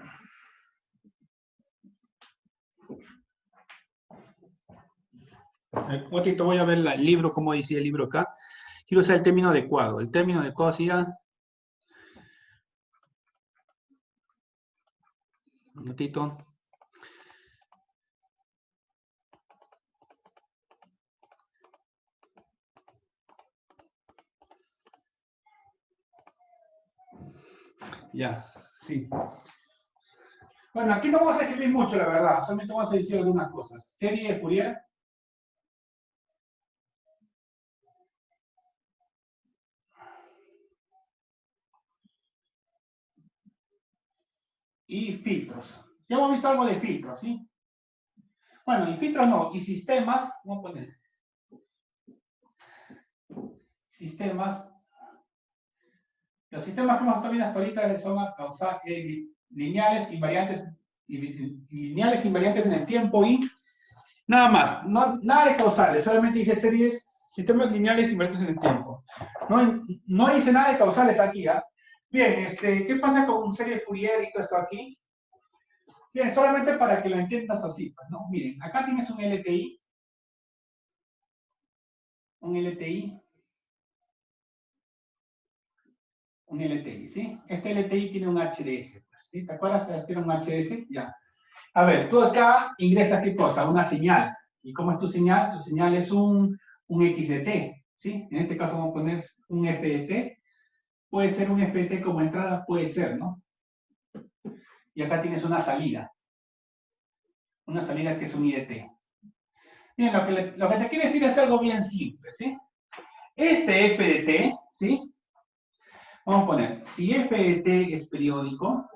Un ratito voy a ver el libro, como decía el libro acá. Quiero usar el término adecuado. El término adecuado sería... Un ratito. Ya, sí. Bueno, aquí no vamos a escribir mucho, la verdad. Solamente vamos a decir algunas cosas. Serie de Fourier. Y filtros. Ya hemos visto algo de filtros, ¿sí? Bueno, y filtros no. Y sistemas. Vamos a poner. Sistemas. Los sistemas que hemos estado viendo hasta ahorita son lineales, invariantes en el tiempo y nada más. No, nada de causales. Solamente dice series, sistemas lineales invariantes en el tiempo. No dice nada de causales aquí, ¿ah? Bien, ¿qué pasa con serie de Fourier y todo esto aquí? Bien, solamente para que lo entiendas así, pues, ¿no? Miren, acá tienes un LTI. Un LTI. Un LTI, ¿sí? Este LTI tiene un HDS, pues, ¿sí? ¿Te acuerdas? Tiene un HDS, ya. A ver, tú acá ingresas, ¿qué cosa? Una señal. ¿Y cómo es tu señal? Tu señal es un X de T, ¿sí? En este caso vamos a poner un F de T. Puede ser un F de T como entrada, puede ser, ¿no? Y acá tienes una salida. Una salida que es un I de T. Bien, lo que te quiere decir es algo bien simple, ¿sí? Este F de T, ¿sí? Vamos a poner, si F de T es periódico,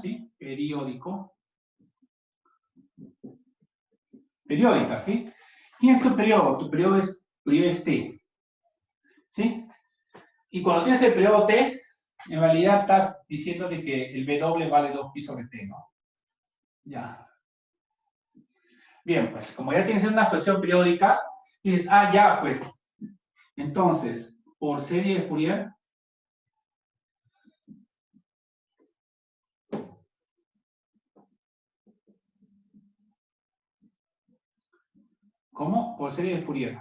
¿sí? Periódica, ¿sí? ¿Quién es tu periodo? Tu periodo es T, ¿sí? Y cuando tienes el periodo T, en realidad estás diciendo de que el W vale 2pi sobre T, ¿no? Ya. Bien, pues, como ya tienes una expresión periódica, dices, ah, ya, pues, entonces, por serie de Fourier, ¿cómo? Por serie de Fourier.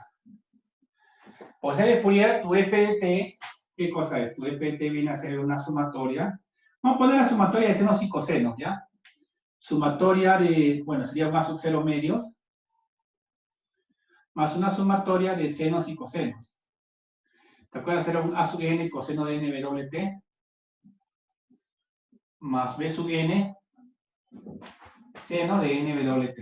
Por serie de Fourier, tu F de T, ¿qué cosa es? Tu F de T viene a ser una sumatoria. Vamos a poner la sumatoria de senos y cosenos, ¿ya? Sumatoria de, bueno, sería más sub 0 medios, más una sumatoria de senos y cosenos. ¿Te acuerdas? Era un A sub n coseno de nWt, más B sub n seno de nWt.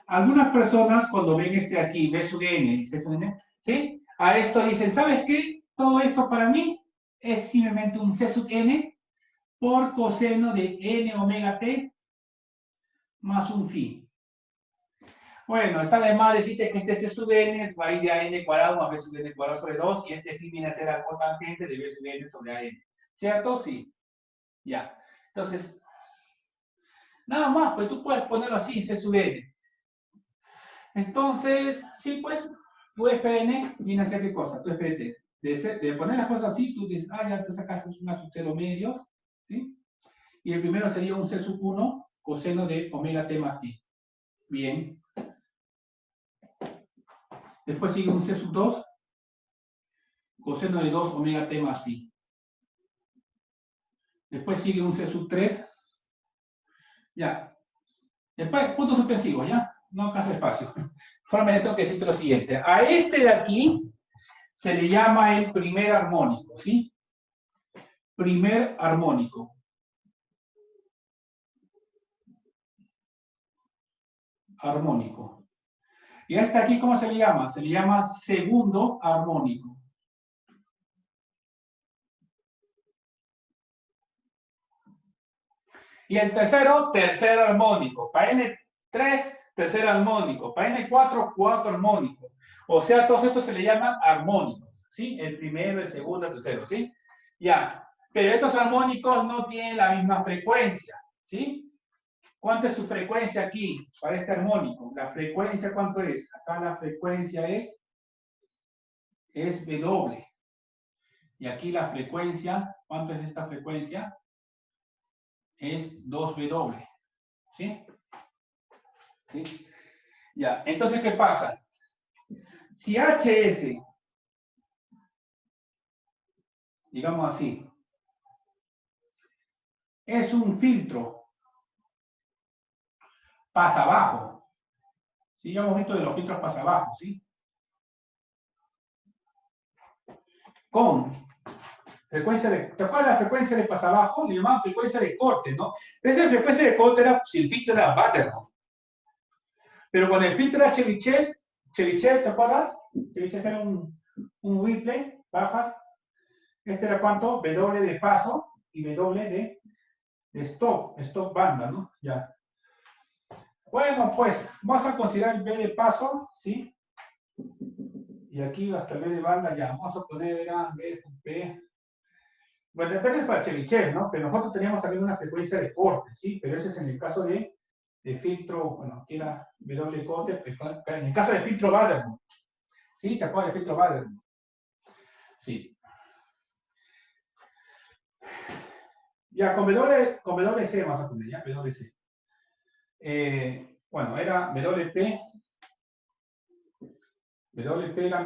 Algunas personas cuando ven aquí, B sub n y C sub n, ¿sí? A esto dicen, ¿sabes qué? Todo esto para mí es simplemente un C sub n por coseno de n omega t más un phi. Bueno, está de más decirte que este C sub n va a ir de a n cuadrado más B sub n cuadrado sobre 2 y este phi viene a ser la cotangente de B sub n sobre a n. ¿Cierto? Sí. Ya. Entonces, nada más, pues tú puedes ponerlo así, C sub n. Entonces, sí, pues, tu Fn viene a ser qué cosa, tu Ft. De poner las cosas así, tú dices, ah, ya, tú sacas una sub 0 medios, ¿sí? Y el primero sería un C sub 1 coseno de omega t más phi. Bien. Después sigue un C sub 2 coseno de 2 omega t más phi. Después sigue un C sub 3. Ya. Después, puntos suspensivos, ¿ya? No caso espacio. Solamente tengo que decirte lo siguiente. A este de aquí se le llama el primer armónico, ¿sí? Primer armónico. Armónico. Y a este aquí, ¿cómo se le llama? Se le llama segundo armónico. Y el tercero, tercer armónico. Para N3, tercer armónico. Para N4, cuarto armónico. O sea, todos estos se le llaman armónicos, ¿sí? El primero, el segundo, el tercero, ¿sí? Ya. Pero estos armónicos no tienen la misma frecuencia, ¿sí? ¿Cuánto es su frecuencia aquí para este armónico? La frecuencia, ¿cuánto es? Acá la frecuencia es W. Y aquí la frecuencia, ¿cuánto es esta frecuencia? Es 2W. ¿Sí? ¿Sí? Ya, entonces, ¿qué pasa? Si HS, digamos así, es un filtro pasa abajo, ¿sí? Ya hemos visto de los filtros pasa abajo, ¿sí? Con frecuencia de, ¿te acuerdas de la frecuencia de pasa abajo? Le llamaban frecuencia de corte, ¿no? Esa frecuencia de corte era si el filtro era Buttermore. Pero con el filtro era Chebyshev, ¿te acuerdas? Chebyshev era un Whipple, bajas. Este era cuánto? W de paso y W de stop banda, ¿no? Ya. Bueno, pues, vamos a considerar el B de paso, ¿sí? Y aquí hasta el B de banda ya. Vamos a poner A, B, P. Bueno, depende para Chebyshev, ¿no? Pero nosotros teníamos también una frecuencia de corte, ¿sí? Pero ese es en el caso de filtro, bueno, aquí era W corte, en el caso de filtro Buttermore. ¿Sí? ¿Te acuerdas del filtro Buttermore? Sí. Ya, con WC vamos a poner, ya, WC. Bueno, era WP. WP era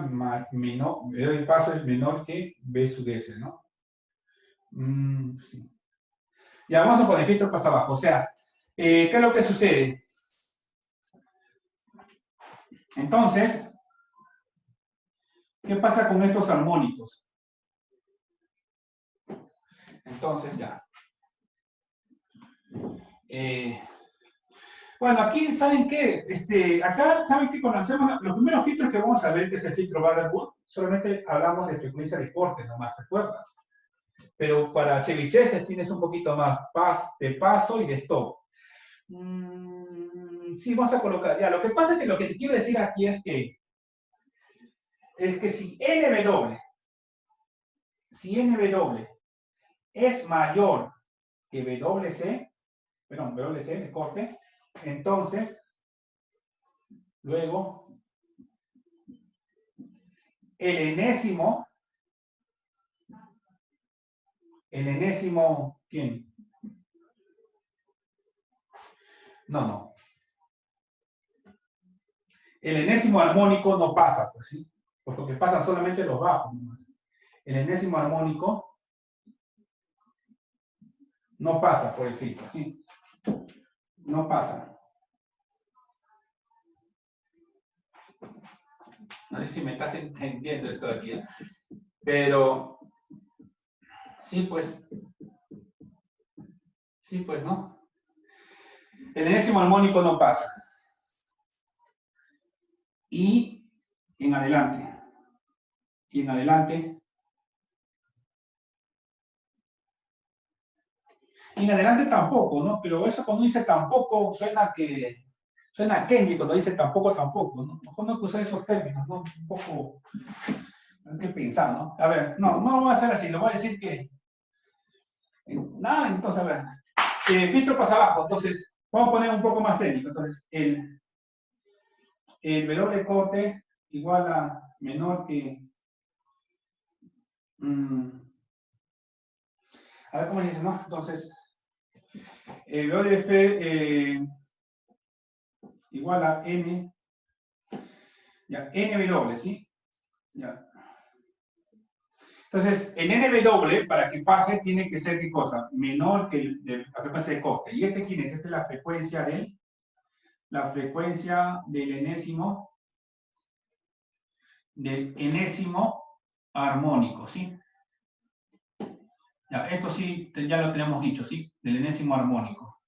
menor, W de paso es menor que B sub S, ¿no? Sí. Ya, vamos a poner filtro paso abajo. O sea, ¿qué es lo que sucede? Entonces, ¿qué pasa con estos armónicos? Entonces, ya. Bueno, aquí, ¿saben qué? Acá, ¿saben qué? Cuando hacemos los primeros filtros que vamos a ver, que es el filtro Buttermore, solamente hablamos de frecuencia de corte, nomás, ¿te acuerdas? Pero para Chebyshev tienes un poquito más de paso y de stop. Sí, vamos a colocar. Ya, lo que pasa es que lo que te quiero decir aquí es que si NW es mayor que WC, perdón, WC de corte, entonces, luego, el enésimo, ¿quién? No. El enésimo armónico no pasa, pues sí, porque pasan solamente los bajos. El enésimo armónico no pasa por el filtro, ¿sí? No pasa. No sé si me estás entendiendo esto de aquí, pero sí, pues, ¿no? El enésimo armónico no pasa. Y en adelante. Y en adelante tampoco, ¿no? Pero eso cuando dice tampoco suena Kenny cuando dice tampoco, ¿no? Mejor no usar esos términos, ¿no? Un poco, hay que pensar, ¿no? A ver, no lo voy a hacer así, lo voy a decir que... Nada, entonces, a ver, filtro pasa abajo, entonces, vamos a poner un poco más técnico, entonces, el W corte igual a menor que... a ver cómo dice, ¿no? Entonces, el WF igual a N, ya, NW, ¿sí? Ya. Entonces, el NW, para que pase, tiene que ser, ¿qué cosa? Menor que la frecuencia de corte. ¿Y este quién es? Esta es la frecuencia del enésimo armónico, ¿sí? Ya, esto sí, ya lo tenemos dicho, ¿sí? Del enésimo armónico.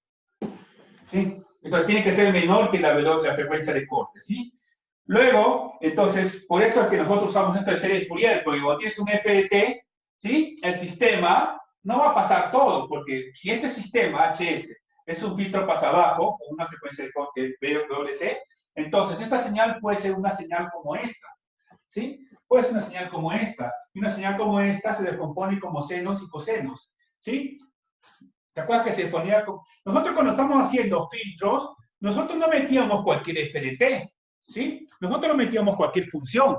¿Sí? Entonces, tiene que ser menor que la frecuencia de corte, ¿sí? Luego, entonces, por eso es que nosotros usamos esto de serie de Fourier, porque cuando tienes un FDT, ¿sí? El sistema no va a pasar todo, porque si este sistema HS es un filtro pasabajo, con una frecuencia de corte WC, entonces esta señal puede ser una señal como esta, ¿sí? Puede ser una señal como esta, y una señal como esta se descompone como senos y cosenos, ¿sí? ¿Te acuerdas que se ponía con... Nosotros cuando estamos haciendo filtros, nosotros no metíamos cualquier FDT, ¿sí? Nosotros no metíamos cualquier función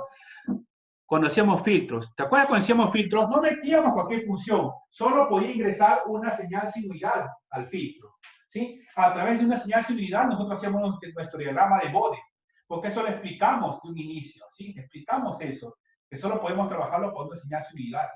cuando hacíamos filtros. ¿Te acuerdas cuando hacíamos filtros? No metíamos cualquier función, solo podía ingresar una señal sinusoidal al filtro, ¿sí? A través de una señal sinusoidal nosotros hacíamos nuestro diagrama de Bode, porque eso lo explicamos de un inicio, ¿sí? Explicamos eso, que solo podemos trabajarlo con una señal sinusoidal.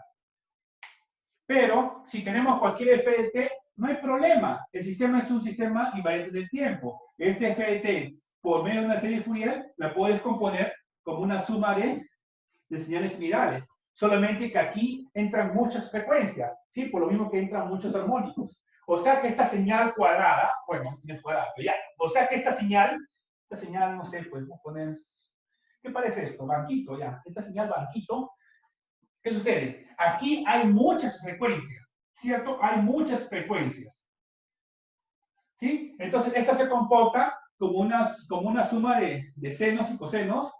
Pero si tenemos cualquier FDT, no hay problema. El sistema es un sistema invariante del tiempo. Este FDT, por medio de una serie Fourier, la puedes componer como una suma de señales unidades. Solamente que aquí entran muchas frecuencias, ¿sí? Por lo mismo que entran muchos armónicos. O sea que esta señal cuadrada, bueno, no es cuadrada, pero ya. O sea que esta señal, no sé, podemos poner, ¿qué parece esto? Banquito, ya. Esta señal banquito, ¿qué sucede? Aquí hay muchas frecuencias, ¿cierto? Hay muchas frecuencias. ¿Sí? Entonces, esta se comporta como una suma de senos y cosenos,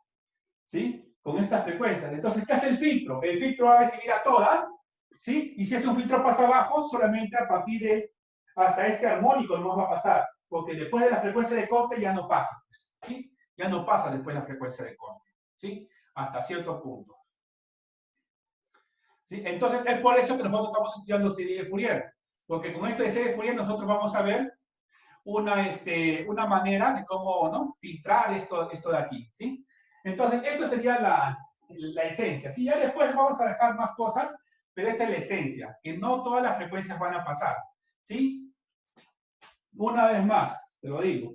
¿sí? Con estas frecuencias. Entonces, ¿qué hace el filtro? El filtro va a recibir a todas, ¿sí? Y si es un filtro pasa abajo, solamente a partir de hasta este armónico no va a pasar, porque después de la frecuencia de corte ya no pasa, ¿sí? Ya no pasa después de la frecuencia de corte, ¿sí? Hasta cierto punto. ¿Sí? Entonces, es por eso que nosotros estamos estudiando serie de Fourier, porque con esto de serie de Fourier nosotros vamos a ver una manera de cómo, ¿no? Filtrar esto de aquí, ¿sí? Entonces, esto sería la esencia, ¿sí? Ya después vamos a dejar más cosas, pero esta es la esencia, que no todas las frecuencias van a pasar, ¿sí? Una vez más, te lo digo,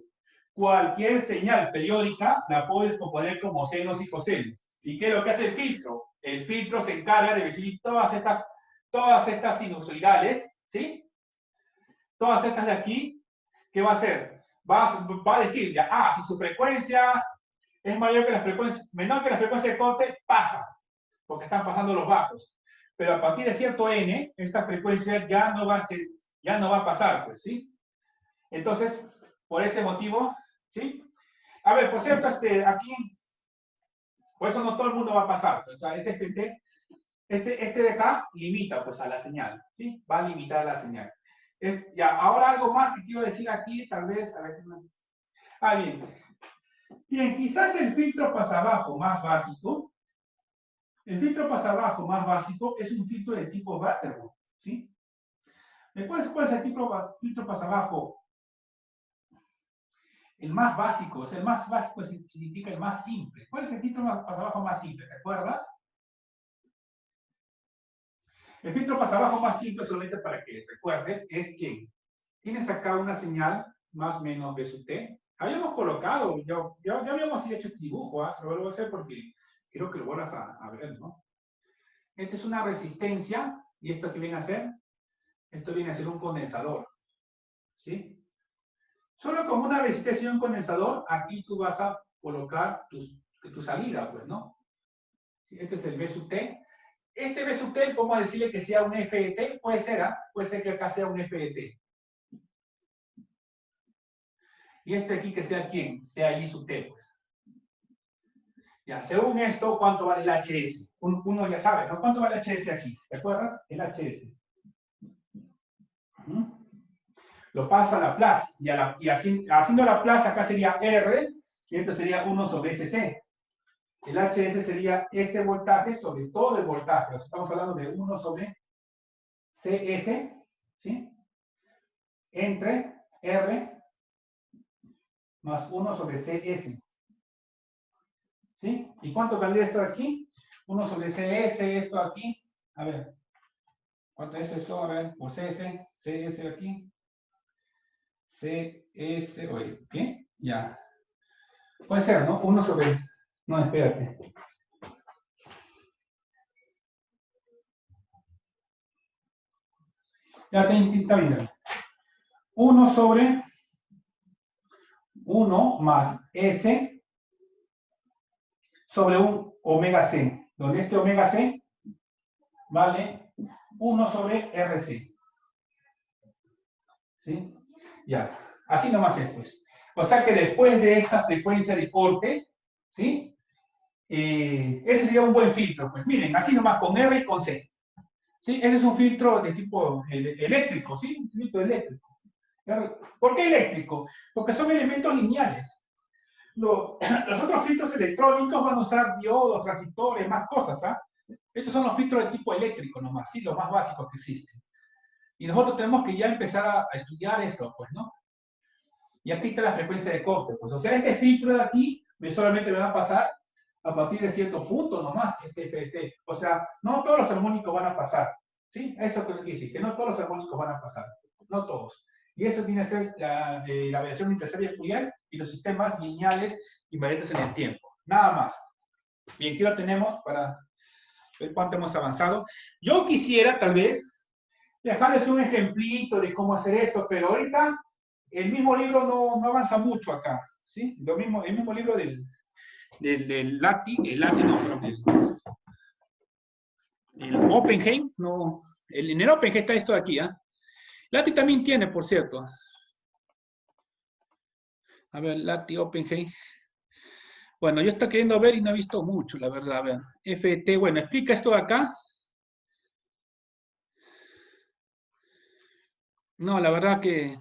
cualquier señal periódica la puedes componer como senos y cosenos. ¿Y qué es lo que hace el filtro? El filtro se encarga de recibir todas estas sinusoidales, ¿sí? Todas estas de aquí, ¿qué va a hacer? Va a decir, ya, si su frecuencia es menor que la frecuencia de corte, pasa, porque están pasando los bajos. Pero a partir de cierto n, esta frecuencia ya no va a pasar, pues, ¿sí? Entonces, por ese motivo, ¿sí? A ver, por cierto, aquí, por eso no todo el mundo va a pasar. O sea, este de acá limita, pues, a la señal, ¿sí? Va a limitar a la señal. Ya, ahora algo más que quiero decir aquí, tal vez, a ver, bien. Bien, quizás el filtro pasabajo más básico, es un filtro de tipo Butterworth, ¿sí? ¿Cuál es el filtro pasabajo? El más básico, o sea, el más básico significa el más simple. ¿Cuál es el filtro pasabajo más simple? ¿Te acuerdas? El filtro pasabajo más simple, solamente para que recuerdes, es que tienes acá una señal más o menos B sub T. Habíamos colocado, ya habíamos hecho este dibujo, ¿ah? Lo vuelvo a hacer porque quiero que lo vuelvas a ver, ¿no? Esta es una resistencia, y esto que viene a ser, esto viene a ser un condensador, ¿sí? Solo como una resistencia y un condensador, aquí tú vas a colocar tu salida, pues, ¿no? Este es el B sub T. Este B sub T, ¿cómo decirle que sea un FET? Puede ser, ¿ah? Puede ser que acá sea un FET. Y este aquí que sea ¿quién? Sea I sub T, pues. Ya, según esto, ¿cuánto vale el HS? Uno ya sabe, ¿no? ¿Cuánto vale el HS aquí? ¿Te acuerdas? El HS. Lo pasa a Laplace. Y haciendo Laplace, acá sería R, y esto sería 1 sobre SC. El HS sería este voltaje sobre todo el voltaje. O sea, estamos hablando de 1 sobre CS, ¿sí? Entre R más 1 sobre CS. ¿Sí? ¿Y cuánto valdría esto aquí? 1 sobre CS, esto aquí, A ver. ¿Cuánto es eso? A ver, por CS aquí. CS, oye, ¿qué? Ya. Puede ser, ¿no? 1 sobre... No, espérate. Ya está bien. 1 sobre 1 más S sobre un omega C, donde este omega C vale 1 sobre RC. ¿Sí? Ya, así nomás es, pues. O sea que después de esta frecuencia de corte, ¿sí? Este sería un buen filtro. Pues miren, así nomás con R y con C. ¿Sí? Ese es un filtro de tipo eléctrico, ¿sí? Un filtro eléctrico. ¿Por qué eléctrico? Porque son elementos lineales. Los otros filtros electrónicos van a usar diodos, transistores, más cosas, ¿ah? Estos son los filtros de tipo eléctrico nomás, ¿sí? Los más básicos que existen. Y nosotros tenemos que ya empezar a estudiar esto, pues, ¿no? Y aquí está la frecuencia de corte, pues. O sea, este filtro de aquí solamente me va a pasar a partir de cierto punto nomás, este FET. O sea, no todos los armónicos van a pasar, ¿sí? Eso es lo que quiere decir, que no todos los armónicos van a pasar, no todos. Y eso viene a ser la variación interserie de Fourier y los sistemas lineales invariantes en el tiempo. Nada más. Bien, aquí lo tenemos para ver cuánto hemos avanzado. Yo quisiera, tal vez, dejarles un ejemplito de cómo hacer esto, pero ahorita el mismo libro no avanza mucho acá, ¿sí? El mismo libro del LATI, el Oppenheim, no, en el Oppenheim está esto de aquí, ¿ah? LATI también tiene, por cierto. A ver, LATI, Oppenheim. Bueno, yo estoy queriendo ver y no he visto mucho, la verdad. A ver, FT, bueno, explica esto de acá. No, la verdad que...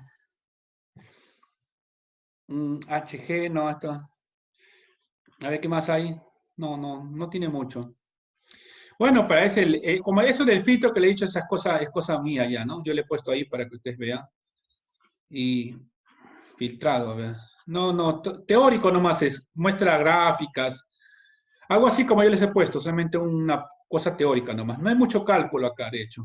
HG, no, esto... A ver, ¿qué más hay? No tiene mucho. Bueno, para ese, como eso del filtro que le he dicho, esas cosas, es cosa mía ya, ¿no? Yo le he puesto ahí para que ustedes vean. Y filtrado, a ver. Teórico nomás es, muestra gráficas. Algo así como yo les he puesto, solamente una cosa teórica nomás. No hay mucho cálculo acá, de hecho.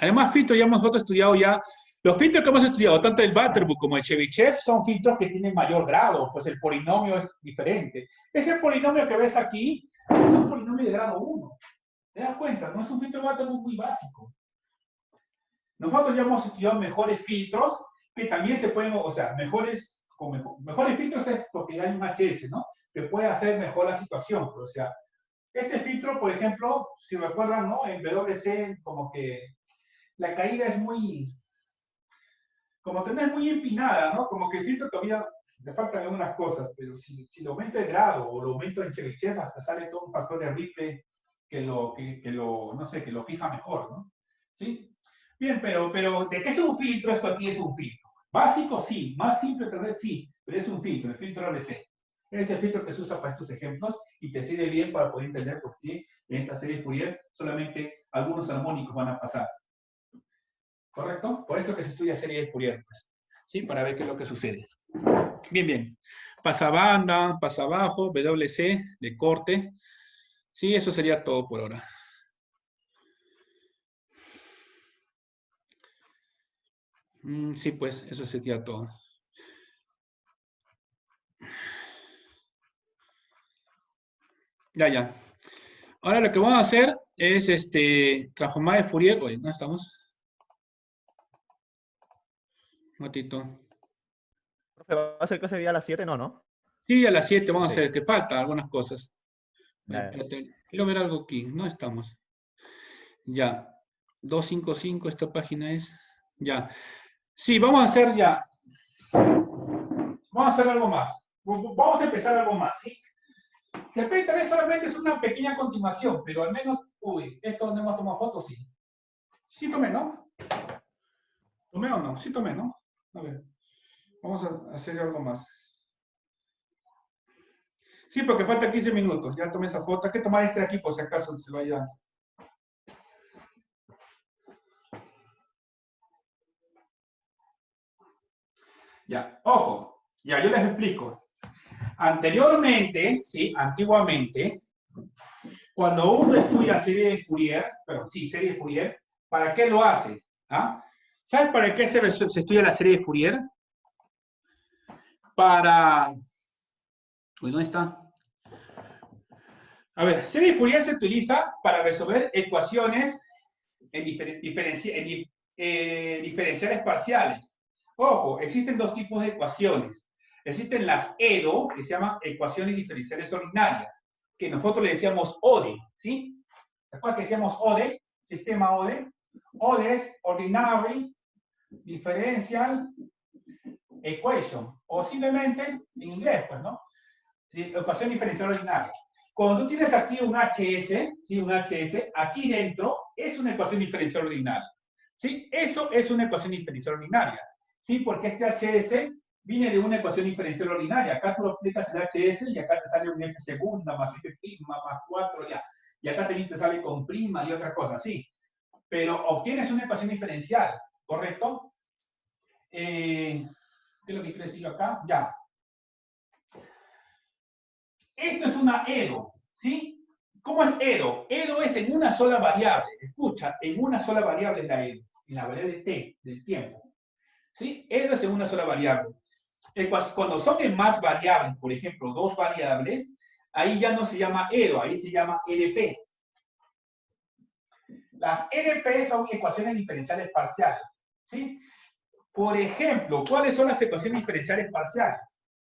Además, filtros ya hemos nosotros estudiado ya. Los filtros que hemos estudiado, tanto el Butterbook como el Chebyshev, son filtros que tienen mayor grado, pues el polinomio es diferente. Ese polinomio que ves aquí es un polinomio de grado 1. ¿Te das cuenta? No es un filtro Butterbook muy básico. Nosotros ya hemos estudiado mejores filtros que también se pueden, o sea, mejores filtros es porque hay un HS, ¿no? Que puede hacer mejor la situación. Pero, o sea, este filtro, por ejemplo, si recuerdan, ¿no? En WC, como que la caída es muy, como que no es muy empinada, ¿no? Como que el filtro todavía le faltan algunas cosas, pero si lo aumento de grado o lo aumento en Chebyshev, hasta sale todo un factor de Ripple que no sé, que lo fija mejor, ¿no? ¿Sí? Bien, pero ¿de qué es un filtro? Esto aquí es un filtro. Básico, sí. Más simple, tal vez sí. Pero es un filtro, el filtro RC. Es el filtro que se usa para estos ejemplos y te sirve bien para poder entender por qué en esta serie de Fourier solamente algunos armónicos van a pasar. ¿Correcto? Por eso que se estudia serie de Fourier, pues. ¿Sí? Para ver qué es lo que sucede. Bien, bien. Pasabanda, pasabajo, WC, de corte. Sí, eso sería todo por ahora. Sí, pues, eso sería todo. Ya. Ahora lo que vamos a hacer es transformar de Fourier. Oye, ¿no estamos? Un ratito. Profe, ¿va a ser clase de día a las 7? No. Sí, a las 7 vamos a Sí. hacer, que falta algunas cosas. Ya. Espérate, quiero ver algo aquí. No estamos. Ya. 255, esta página es. Ya. Sí, vamos a hacer ya. Vamos a hacer algo más. Vamos a empezar algo más, ¿sí? De repente tal vez solamente es una pequeña continuación, pero al menos, esto donde hemos tomado fotos, sí. Sí tomé, ¿no? ¿Tomé o no? Sí tomé, ¿no? A ver. Vamos a hacer algo más. Sí, porque faltan 15 minutos. Ya tomé esa foto. Hay que tomar este de aquí por si acaso se vaya. Ya, ojo. Ya, yo les explico. Anteriormente, sí, antiguamente, Cuando uno estudia serie de Fourier, pero sí, serie de Fourier, ¿para qué lo hace? ¿Ah? ¿Sabes para qué se estudia la serie de Fourier? Para... Uy, ¿dónde está? A ver, serie de Fourier se utiliza para resolver ecuaciones en diferenciales parciales. Ojo, existen dos tipos de ecuaciones. Existen las EDO, que se llaman ecuaciones diferenciales ordinarias, que nosotros le decíamos ODE, ¿sí? ¿Se acuerdan que decíamos ODE? Sistema ODE. ODE es Ordinary Differential Equation, o simplemente, en inglés, pues, ¿no? Ecuación diferencial ordinaria. Cuando tú tienes aquí un HS, ¿sí? Un HS, aquí dentro es una ecuación diferencial ordinaria, ¿sí? Eso es una ecuación diferencial ordinaria, ¿sí? Porque este HS viene de una ecuación diferencial ordinaria. Acá tú lo aplicas el HS y acá te sale un F segunda más F prima más 4 ya. Y acá también te sale con prima y otra cosa, ¿sí? Pero obtienes una ecuación diferencial, ¿correcto? ¿Qué es lo que quiero decir yo acá? Ya. Esto es una EDO, ¿sí? ¿Cómo es EDO? EDO es en una sola variable. Escucha, en una sola variable es la EDO, en la variable t, del tiempo. ¿Sí? EDO es en una sola variable. Cuando son en más variables, por ejemplo, dos variables, ahí ya no se llama EDO, ahí se llama EDP. Las EDP son ecuaciones diferenciales parciales, ¿sí? Por ejemplo, ¿cuáles son las ecuaciones diferenciales parciales?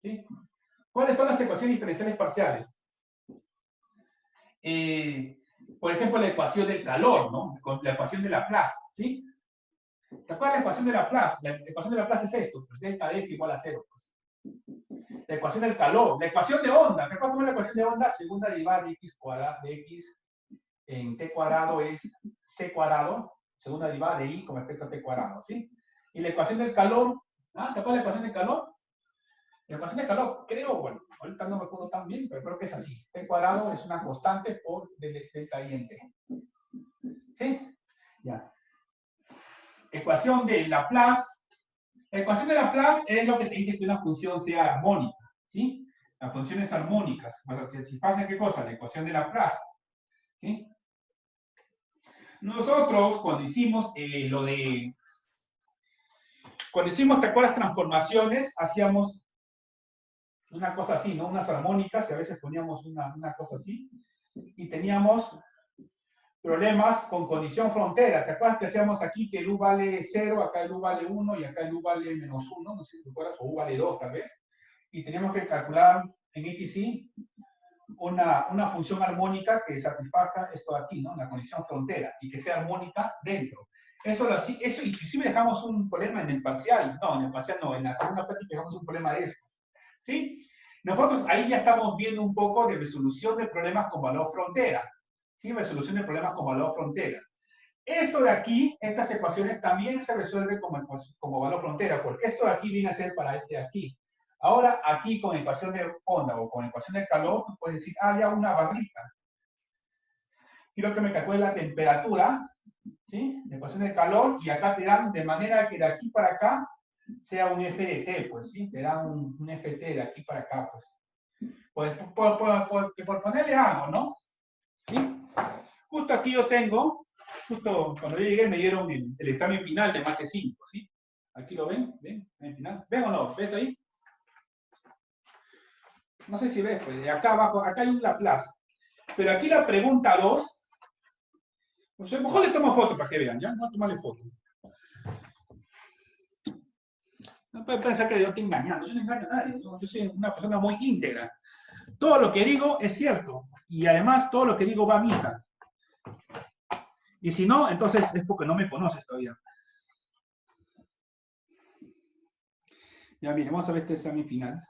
¿Sí? ¿Cuáles son las ecuaciones diferenciales parciales? Por ejemplo, la ecuación del calor, ¿no? La ecuación de Laplace, ¿sí? ¿Te acuerdas la ecuación de Laplace? La ecuación de Laplace es esto, pues delta de F igual a 0. Pues. La ecuación del calor, la ecuación de onda. ¿Te acuerdas cómo es la ecuación de onda? Segunda derivada de x cuadrado, de x en t cuadrado es c cuadrado, segunda derivada de y con respecto a t cuadrado, ¿sí? Y la ecuación del calor, ¿ah? ¿Te acuerdas la ecuación del calor? La ecuación de calor, creo, bueno, ahorita no me acuerdo tan bien, pero creo que es así. T cuadrado es una constante por delta I en T. ¿Sí? Ya. Ecuación de Laplace. La ecuación de Laplace es lo que te dice que una función sea armónica. ¿Sí? Las funciones armónicas. Si pasa qué cosa, la ecuación de Laplace. ¿Sí? Nosotros, cuando hicimos cuando hicimos, ¿te acuerdas? Transformaciones, hacíamos una cosa así, ¿no? Unas armónicas, y a veces poníamos una cosa así, y teníamos problemas con condición frontera. ¿Te acuerdas que hacíamos aquí que el U vale 0, acá el U vale 1, y acá el U vale menos 1, no sé si te acuerdas, o U vale 2 tal vez, y teníamos que calcular en XY una función armónica que satisfaga esto de aquí, ¿no? La condición frontera, y que sea armónica dentro. Eso inclusive dejamos un problema en el parcial, no, en el parcial no, en la segunda práctica dejamos un problema de eso. ¿Sí? Nosotros ahí ya estamos viendo un poco de resolución de problemas con valor frontera. ¿Sí? Resolución de problemas con valor frontera. Esto de aquí, estas ecuaciones también se resuelven como valor frontera, porque esto de aquí viene a ser para este de aquí. Ahora, aquí con ecuación de onda o con ecuación de calor, tú puedes decir, ya una barrita. Quiero que me calcule la temperatura, ¿sí? La ecuación de calor, y acá te dan de manera que de aquí para acá sea un f de t, pues, ¿sí? Te dan un ft de aquí para acá, pues. Pues por ponerle algo, ¿no? ¿Sí? Justo aquí yo tengo, justo cuando yo llegué me dieron el examen final de Mate 5, ¿sí? Aquí lo ven, ¿ven? El final. ¿Ven o no? ¿Ves ahí? No sé si ves, pues, acá abajo, acá hay un Laplace. Pero aquí la pregunta 2, pues a lo mejor le tomo foto para que vean, ¿ya? No tomarle foto. No pueden pensar que yo estoy engañando, yo no engaño a nadie, yo soy una persona muy íntegra. Todo lo que digo es cierto, y además todo lo que digo va a misa. Y si no, entonces es porque no me conoces todavía. Ya miren, vamos a ver este examen final.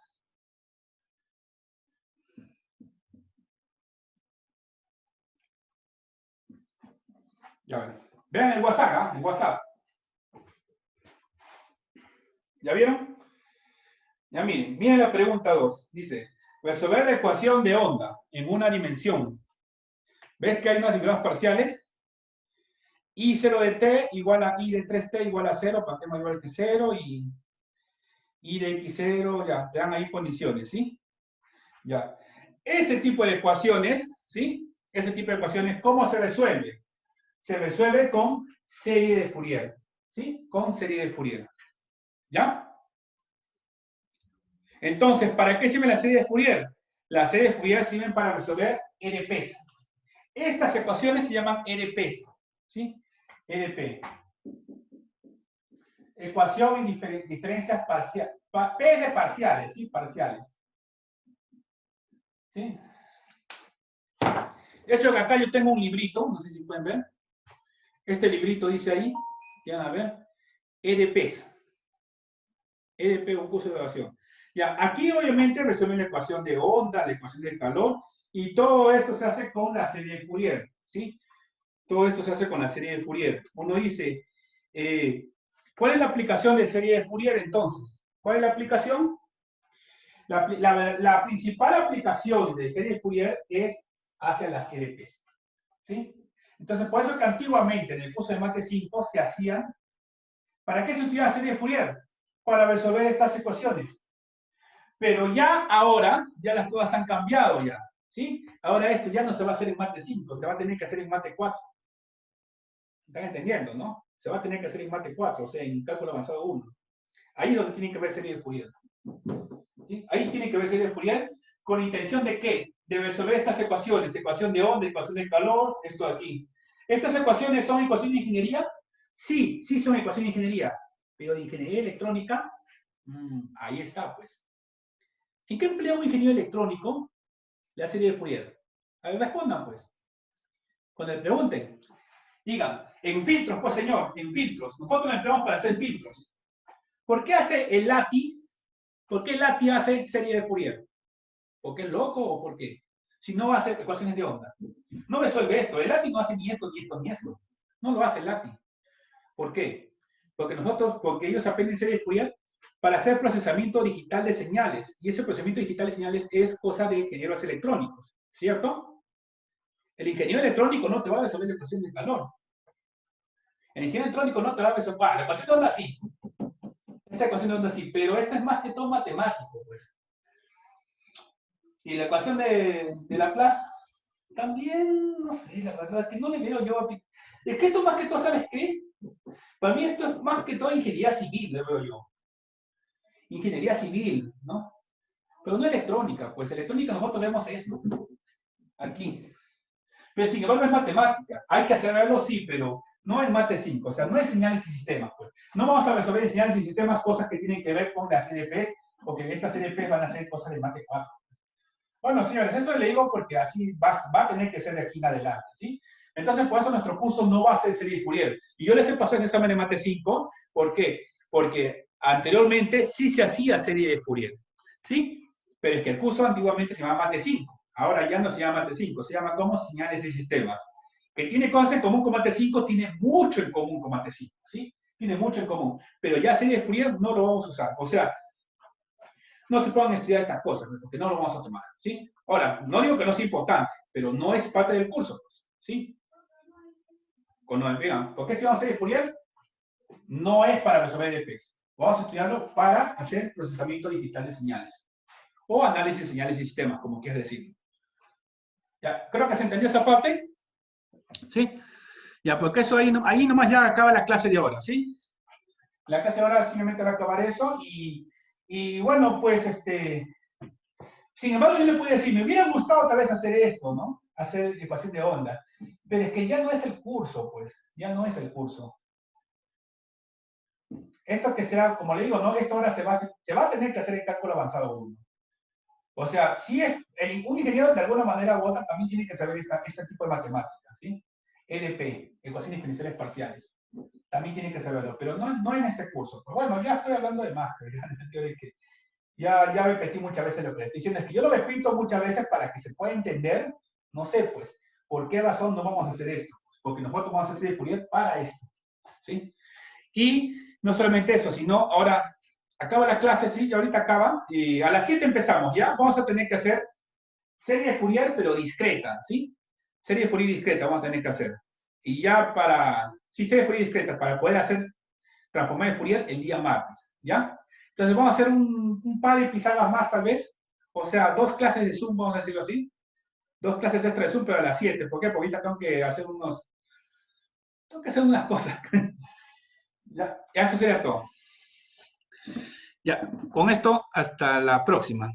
Ya ven. Vean el WhatsApp, ¿ah? El WhatsApp. ¿Ya vieron? Ya miren la pregunta 2. Dice, resolver la ecuación de onda en una dimensión. ¿Ves que hay unas derivadas parciales? I0 de t igual a I de 3t igual a 0, para t mayor que 0, y I de x0, ya, te dan ahí condiciones, ¿sí? Ya. Ese tipo de ecuaciones, ¿sí? ese tipo de ecuaciones, ¿cómo se resuelve? Se resuelve con serie de Fourier, ¿sí? Con serie de Fourier. ¿Ya? Entonces, ¿para qué sirve la serie de Fourier? Las series de Fourier sirven para resolver RPs. Estas ecuaciones se llaman RPs, ¿sí? RP. Ecuación en diferencias parciales. P de parciales, ¿sí? Parciales. ¿Sí? De hecho, acá yo tengo un librito, no sé si pueden ver. Este librito dice ahí, ya van a ver, EDPs. EDP, un curso de evaluación. Ya, aquí obviamente resuelven la ecuación de onda, la ecuación del calor, y todo esto se hace con la serie de Fourier, ¿sí? Todo esto se hace con la serie de Fourier. Uno dice, ¿cuál es la aplicación de serie de Fourier entonces? ¿Cuál es la aplicación? La principal aplicación de serie de Fourier es hacia las EDPs, ¿sí? Entonces, por eso que antiguamente en el curso de Mate 5 se hacían, ¿para qué se utilizaba la serie de Fourier? Para resolver estas ecuaciones. Pero ya ahora, ya las cosas han cambiado ya, ¿sí? Ahora esto ya no se va a hacer en Mate 5, se va a tener que hacer en Mate 4. ¿Están entendiendo, no? Se va a tener que hacer en Mate 4, o sea, en cálculo avanzado 1. Ahí es donde tienen que ver serie de Fourier. ¿Sí? Ahí tienen que ver serie de Fourier con la intención de ¿qué? De resolver estas ecuaciones, ecuación de onda, ecuación de calor, esto de aquí. ¿Estas ecuaciones son ecuaciones de ingeniería? Sí, sí son ecuaciones de ingeniería, pero de ingeniería electrónica, ahí está, pues. ¿En qué emplea un ingeniero electrónico la serie de Fourier? A ver, respondan, pues. Cuando le pregunten, digan, en filtros, pues señor, en filtros. Nosotros la empleamos para hacer filtros. ¿Por qué hace el LATI? ¿Por qué el LATI hace serie de Fourier? ¿Por qué es loco o por qué? Si no va a hacer ecuaciones de onda. No resuelve esto. El LATI no hace ni esto, ni esto, ni esto. No lo hace el LATI. ¿Por qué? Porque ellos aprenden serie de Fourier para hacer procesamiento digital de señales. Y ese procesamiento digital de señales es cosa de ingenieros electrónicos, ¿cierto? El ingeniero electrónico no te va a resolver la ecuación de calor. El ingeniero electrónico no te va a resolver, la ecuación de onda sí. Esta ecuación de onda sí, pero esta es más que todo matemático, pues. Y la ecuación de Laplace también, no sé, la verdad es que no le veo yo. Es que esto más que todo, ¿sabes qué? Para mí esto es más que todo ingeniería civil, le veo yo. Ingeniería civil, ¿no? Pero no electrónica, pues electrónica nosotros vemos esto, aquí. Pero sin embargo es matemática. Hay que hacerlo, sí, pero no es Mate 5, o sea, no es señales y sistemas, pues. No vamos a resolver señales y sistemas cosas que tienen que ver con las CDPs, porque estas CDPs van a ser cosas de Mate 4. Bueno, señores, esto le digo porque así va a tener que ser de aquí en adelante, ¿sí? Entonces, por eso nuestro curso no va a ser serie de Fourier. Y yo les he pasado ese examen de Mate 5, ¿por qué? Porque anteriormente sí se hacía serie de Fourier, ¿sí? Pero es que el curso antiguamente se llamaba Mate 5. Ahora ya no se llama Mate 5, se llama como señales y sistemas. Que tiene cosas en común con Mate 5, tiene mucho en común con Mate 5, ¿sí? Tiene mucho en común. Pero ya serie de Fourier no lo vamos a usar. O sea, no se puedan estudiar estas cosas, porque no lo vamos a tomar, ¿sí? Ahora, no digo que no sea importante, pero no es parte del curso, pues, ¿sí? Vean, ¿por qué estudiamos serie de Fourier? No es para resolver EDPs. Vamos a estudiarlo para hacer procesamiento digital de señales. O análisis de señales y sistemas, como quieras decir. Ya, creo que se entendió esa parte. ¿Sí? Ya, porque eso ahí nomás ya acaba la clase de ahora, ¿sí? La clase de ahora simplemente va a acabar eso y bueno, pues sin embargo yo le puedo decir, me hubiera gustado tal vez hacer esto, ¿no? Hacer ecuación de onda. Pero es que ya no es el curso, pues. Ya no es el curso. Esto que sea, como le digo, ¿no? Esto ahora se va a tener que hacer el cálculo avanzado 1. O sea, si es, un ingeniero de alguna manera u otra también tiene que saber este tipo de matemáticas, ¿sí? EDP, ecuaciones diferenciales parciales. También tiene que saberlo, pero no en este curso. Pues bueno, ya estoy hablando de más, en el sentido de que ya repetí muchas veces lo que estoy diciendo. Es que yo lo repito muchas veces para que se pueda entender, no sé, pues, ¿por qué razón no vamos a hacer esto? Pues porque nosotros vamos a hacer serie de Fourier para esto, ¿sí? Y no solamente eso, sino ahora acaba la clase, sí, ya ahorita acaba, y a las 7 empezamos, ¿ya? Vamos a tener que hacer serie de Fourier, pero discreta, ¿sí? Serie de Fourier discreta vamos a tener que hacer. Y ya serie de Fourier discreta, para poder hacer transformar de Fourier el día martes, ¿ya? Entonces vamos a hacer un par de pisadas más, tal vez, o sea, 2 clases de Zoom, vamos a decirlo así, 2 clases extra de Zoom, pero a las 7. ¿Por qué? Porque ahorita tengo que hacer unas cosas. Ya, eso sería todo. Ya, con esto, hasta la próxima.